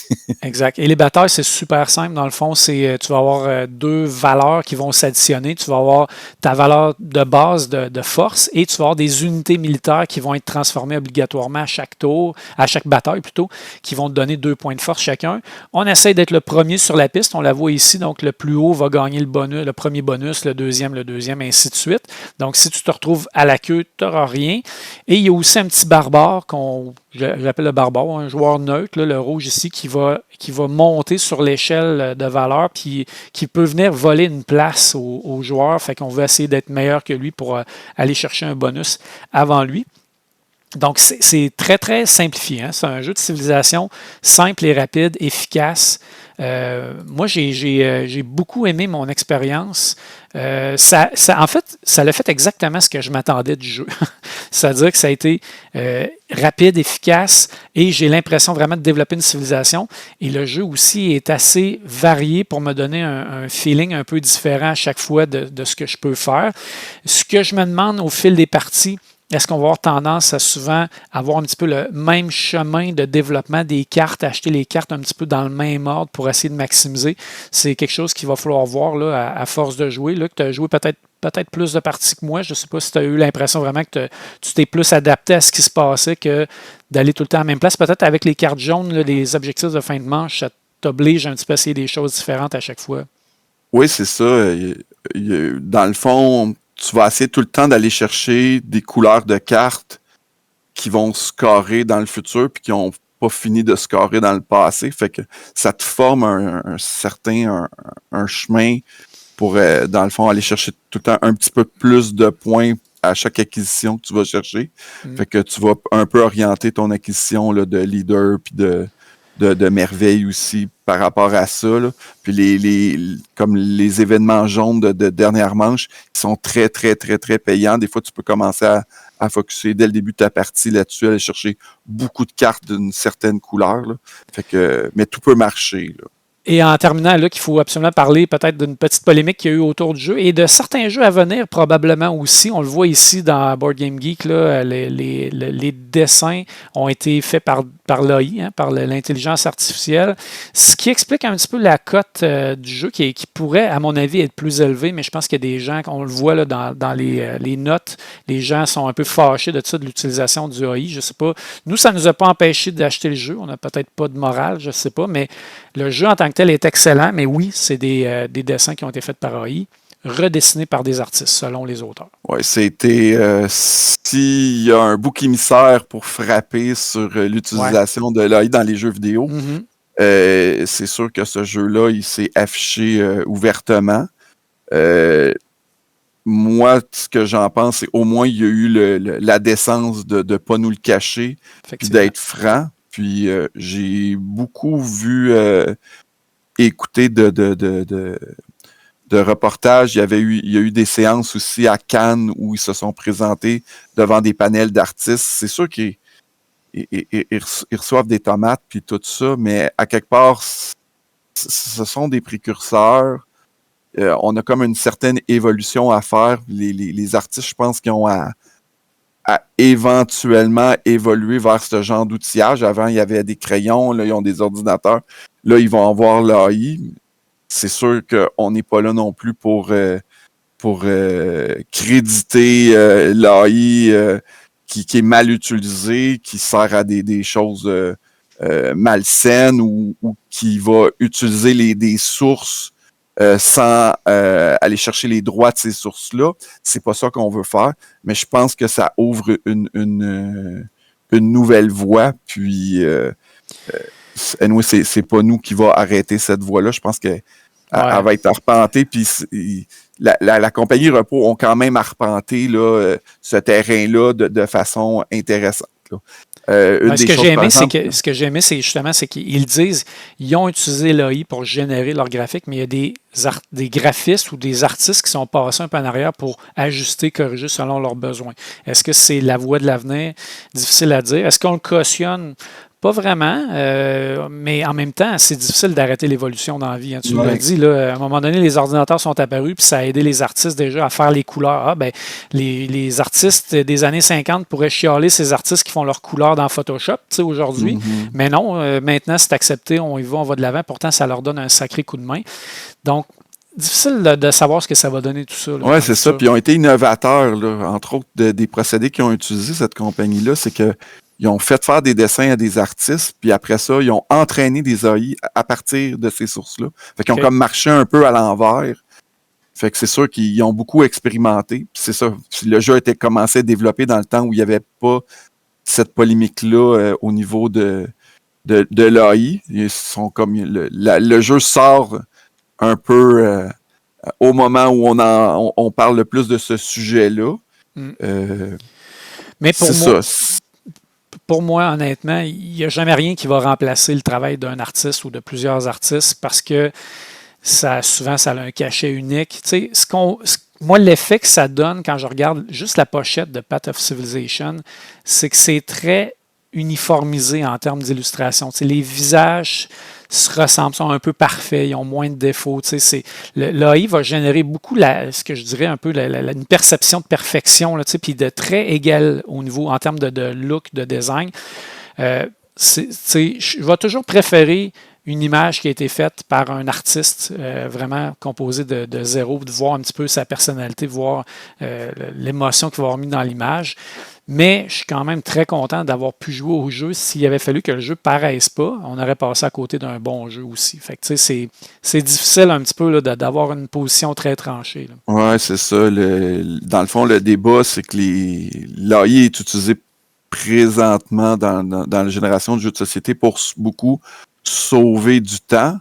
Exact. Et les batailles, c'est super simple. Dans le fond, tu vas avoir deux valeurs qui vont s'additionner. Tu vas avoir ta valeur de base de force et tu vas avoir des unités militaires qui vont être transformées obligatoirement à chaque tour, à chaque bataille plutôt, qui vont te donner 2 points de force chacun. On essaie d'être le premier sur la piste. On la voit ici. Donc, le plus haut va gagner le premier bonus, le deuxième, ainsi de suite. Donc, si tu te retrouves à la queue, tu n'auras rien. Et il y a aussi un petit barbare j'appelle le barbare, un joueur neutre, là, le rouge ici, qui va monter sur l'échelle de valeur, puis qui peut venir voler une place au joueur. Fait qu'on veut essayer d'être meilleur que lui pour aller chercher un bonus avant lui. Donc, c'est très, très simplifié. Hein? C'est un jeu de civilisation simple et rapide, efficace. Moi, j'ai beaucoup aimé mon expérience. En fait, ça l'a fait exactement ce que je m'attendais du jeu. C'est-à-dire que ça a été rapide, efficace, et j'ai l'impression vraiment de développer une civilisation. Et le jeu aussi est assez varié pour me donner un feeling un peu différent à chaque fois de ce que je peux faire. Ce que je me demande au fil des parties, est-ce qu'on va avoir tendance à souvent avoir un petit peu le même chemin de développement des cartes, acheter les cartes un petit peu dans le même ordre pour essayer de maximiser? C'est quelque chose qu'il va falloir voir là, à force de jouer. Là, que tu as joué peut-être plus de parties que moi. Je ne sais pas si tu as eu l'impression vraiment que tu t'es plus adapté à ce qui se passait que d'aller tout le temps à la même place. Peut-être avec les cartes jaunes, là, les objectifs de fin de manche, ça t'oblige un petit peu à essayer des choses différentes à chaque fois. Oui, c'est ça. Dans le fond, tu vas essayer tout le temps d'aller chercher des couleurs de cartes qui vont scorer dans le futur puis qui n'ont pas fini de scorer dans le passé. Fait que ça te forme un chemin pour, dans le fond, aller chercher tout le temps un petit peu plus de points à chaque acquisition que tu vas chercher. Fait que tu vas un peu orienter ton acquisition là, de leader puis de merveille aussi par rapport à ça. Là. Puis comme les événements jaunes de dernière manche, qui sont très, très, très, très payants. Des fois, tu peux commencer à focusser dès le début de ta partie là-dessus, aller chercher beaucoup de cartes d'une certaine couleur. Là. Fait que, mais tout peut marcher. Là. Et en terminant, là, qu'il faut absolument parler peut-être d'une petite polémique qu'il y a eu autour du jeu et de certains jeux à venir probablement aussi. On le voit ici dans Board Game Geek, là, les dessins ont été faits par l'AI, hein, par l'intelligence artificielle, ce qui explique un petit peu la cote du jeu qui pourrait, à mon avis, être plus élevée, mais je pense qu'il y a des gens, on le voit là, dans les notes, les gens sont un peu fâchés de ça, de l'utilisation du AI, je ne sais pas. Nous, ça ne nous a pas empêché d'acheter le jeu, on n'a peut-être pas de morale, je ne sais pas, mais le jeu en tant que tel est excellent, mais oui, c'est des dessins qui ont été faits par AI, redessinés par des artistes, selon les auteurs. Oui, c'était s'il y a un bouc émissaire pour frapper sur l'utilisation de l'AI dans les jeux vidéo, c'est sûr que ce jeu-là, il s'est affiché ouvertement. Moi, ce que j'en pense, c'est au moins il y a eu la décence de ne pas nous le cacher, puis d'être franc. Puis j'ai beaucoup vu, écouter de reportages. Il y a eu des séances aussi à Cannes où ils se sont présentés devant des panels d'artistes. C'est sûr qu'ils reçoivent des tomates puis tout ça, mais à quelque part, ce sont des précurseurs. On a comme une certaine évolution à faire. Les artistes, je pense, qui ont à éventuellement évoluer vers ce genre d'outillage. Avant, il y avait des crayons, là, ils ont des ordinateurs. Là, ils vont avoir l'AI. C'est sûr qu'on n'est pas là non plus pour créditer l'AI qui est mal utilisé, qui sert à des choses malsaines ou qui va utiliser des sources sans aller chercher les droits de ces sources-là. C'est pas ça qu'on veut faire, mais je pense que ça ouvre une nouvelle voie, puis anyway, c'est pas nous qui va arrêter cette voie-là. Je pense qu'elle va être arpentée, puis la compagnie Repos ont quand même arpenté là, ce terrain-là de façon intéressante. Là. Ce que j'ai aimé, c'est justement qu'ils disent ils ont utilisé l'AI pour générer leur graphique, mais il y a des graphistes ou des artistes qui sont passés un peu en arrière pour ajuster, corriger selon leurs besoins. Est-ce que c'est la voie de l'avenir? Difficile à dire. Est-ce qu'on le cautionne? Pas vraiment, mais en même temps, c'est difficile d'arrêter l'évolution dans la vie. Hein. Tu l'as dit, là, à un moment donné, les ordinateurs sont apparus, puis ça a aidé les artistes déjà à faire les couleurs. Ah, ben, les artistes des années 50 pourraient chialer ces artistes qui font leurs couleurs dans Photoshop, tu sais, aujourd'hui. Mais non, maintenant, c'est accepté, on y va, on va de l'avant. Pourtant, ça leur donne un sacré coup de main. Donc, difficile de savoir ce que ça va donner tout ça. Oui, c'est ça. Puis ils ont été innovateurs, là, entre autres, des procédés qu'ils ont utilisés, cette compagnie-là, c'est que ils ont fait faire des dessins à des artistes, puis après ça, ils ont entraîné des AI à partir de ces sources-là. Fait qu'ils ont comme marché un peu à l'envers. Fait que c'est sûr qu'ils ont beaucoup expérimenté. Puis c'est ça. Le jeu a été commencé à développer dans le temps où il n'y avait pas cette polémique-là au niveau de l'AI. Ils sont comme le jeu sort un peu au moment où on parle le plus de ce sujet-là. Mais pour moi, honnêtement, il n'y a jamais rien qui va remplacer le travail d'un artiste ou de plusieurs artistes parce que souvent, ça a un cachet unique. Tu sais, moi, l'effet que ça donne quand je regarde juste la pochette de Path of Civilization, c'est que c'est très uniformisé en termes d'illustration. Tu sais, les visages se ressemblent, sont un peu parfaits, ils ont moins de défauts. Tu sais, l'AI va générer beaucoup, ce que je dirais un peu, une perception de perfection, là, tu sais, puis de très égal au niveau, en termes de look, de design. Je vais toujours préférer une image qui a été faite par un artiste vraiment composé de zéro, de voir un petit peu sa personnalité, voir l'émotion qu'il va avoir mis dans l'image. Mais je suis quand même très content d'avoir pu jouer au jeu. S'il avait fallu que le jeu ne paraisse pas, on aurait passé à côté d'un bon jeu aussi. Fait que, c'est difficile un petit peu là, d'avoir une position très tranchée. Oui, c'est ça. Dans le fond, le débat, c'est que l'AI est utilisé présentement dans la génération de jeux de société pour beaucoup sauver du temps.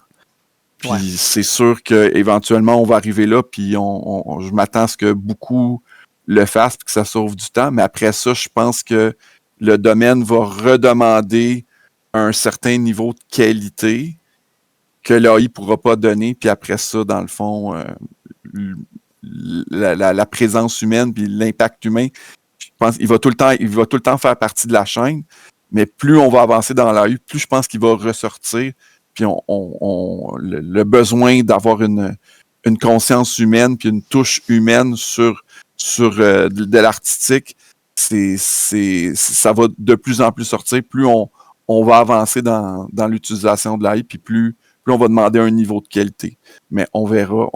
Puis c'est sûr qu'éventuellement, on va arriver là, puis je m'attends à ce que beaucoup le fassent et que ça sauve du temps. Mais après ça, je pense que le domaine va redemander un certain niveau de qualité que l'AI ne pourra pas donner. Puis après ça, dans le fond, la présence humaine puis l'impact humain, je pense qu'il va tout le temps faire partie de la chaîne. Mais plus on va avancer dans l'AI, plus je pense qu'il va ressortir. Puis le besoin d'avoir une conscience humaine puis une touche humaine sur de l'artistique, ça va de plus en plus sortir. Plus on va avancer dans l'utilisation de l'AI, puis plus on va demander un niveau de qualité. Mais on verra.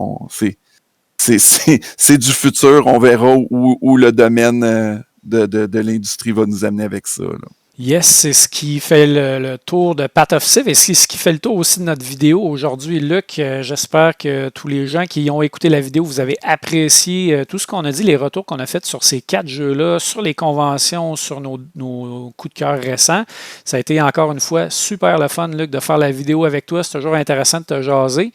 C'est du futur. On verra où le domaine de l'industrie va nous amener avec ça. Là. Yes, c'est ce qui fait le tour de Path of Civ et c'est ce qui fait le tour aussi de notre vidéo aujourd'hui. Luc, j'espère que tous les gens qui ont écouté la vidéo, vous avez apprécié tout ce qu'on a dit, les retours qu'on a fait sur ces 4 jeux-là, sur les conventions, sur nos coups de cœur récents. Ça a été encore une fois super le fun, Luc, de faire la vidéo avec toi. C'est toujours intéressant de te jaser.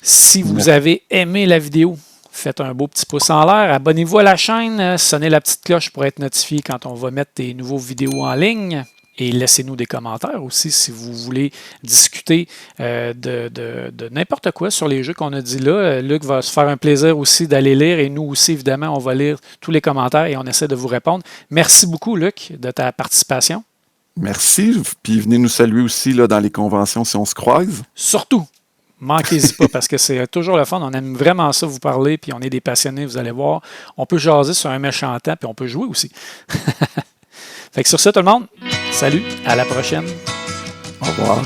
Si vous avez aimé la vidéo, faites un beau petit pouce en l'air, abonnez-vous à la chaîne, sonnez la petite cloche pour être notifié quand on va mettre des nouveaux vidéos en ligne. Et laissez-nous des commentaires aussi si vous voulez discuter de n'importe quoi sur les jeux qu'on a dit là. Luc va se faire un plaisir aussi d'aller lire et nous aussi, évidemment, on va lire tous les commentaires et on essaie de vous répondre. Merci beaucoup, Luc, de ta participation. Merci. Puis venez nous saluer aussi là, dans les conventions si on se croise. Surtout, manquez-y pas parce que c'est toujours le fun. On aime vraiment ça vous parler, puis on est des passionnés, vous allez voir. On peut jaser sur un méchant temps, puis on peut jouer aussi. Fait que sur ça, tout le monde, salut, à la prochaine. Au revoir.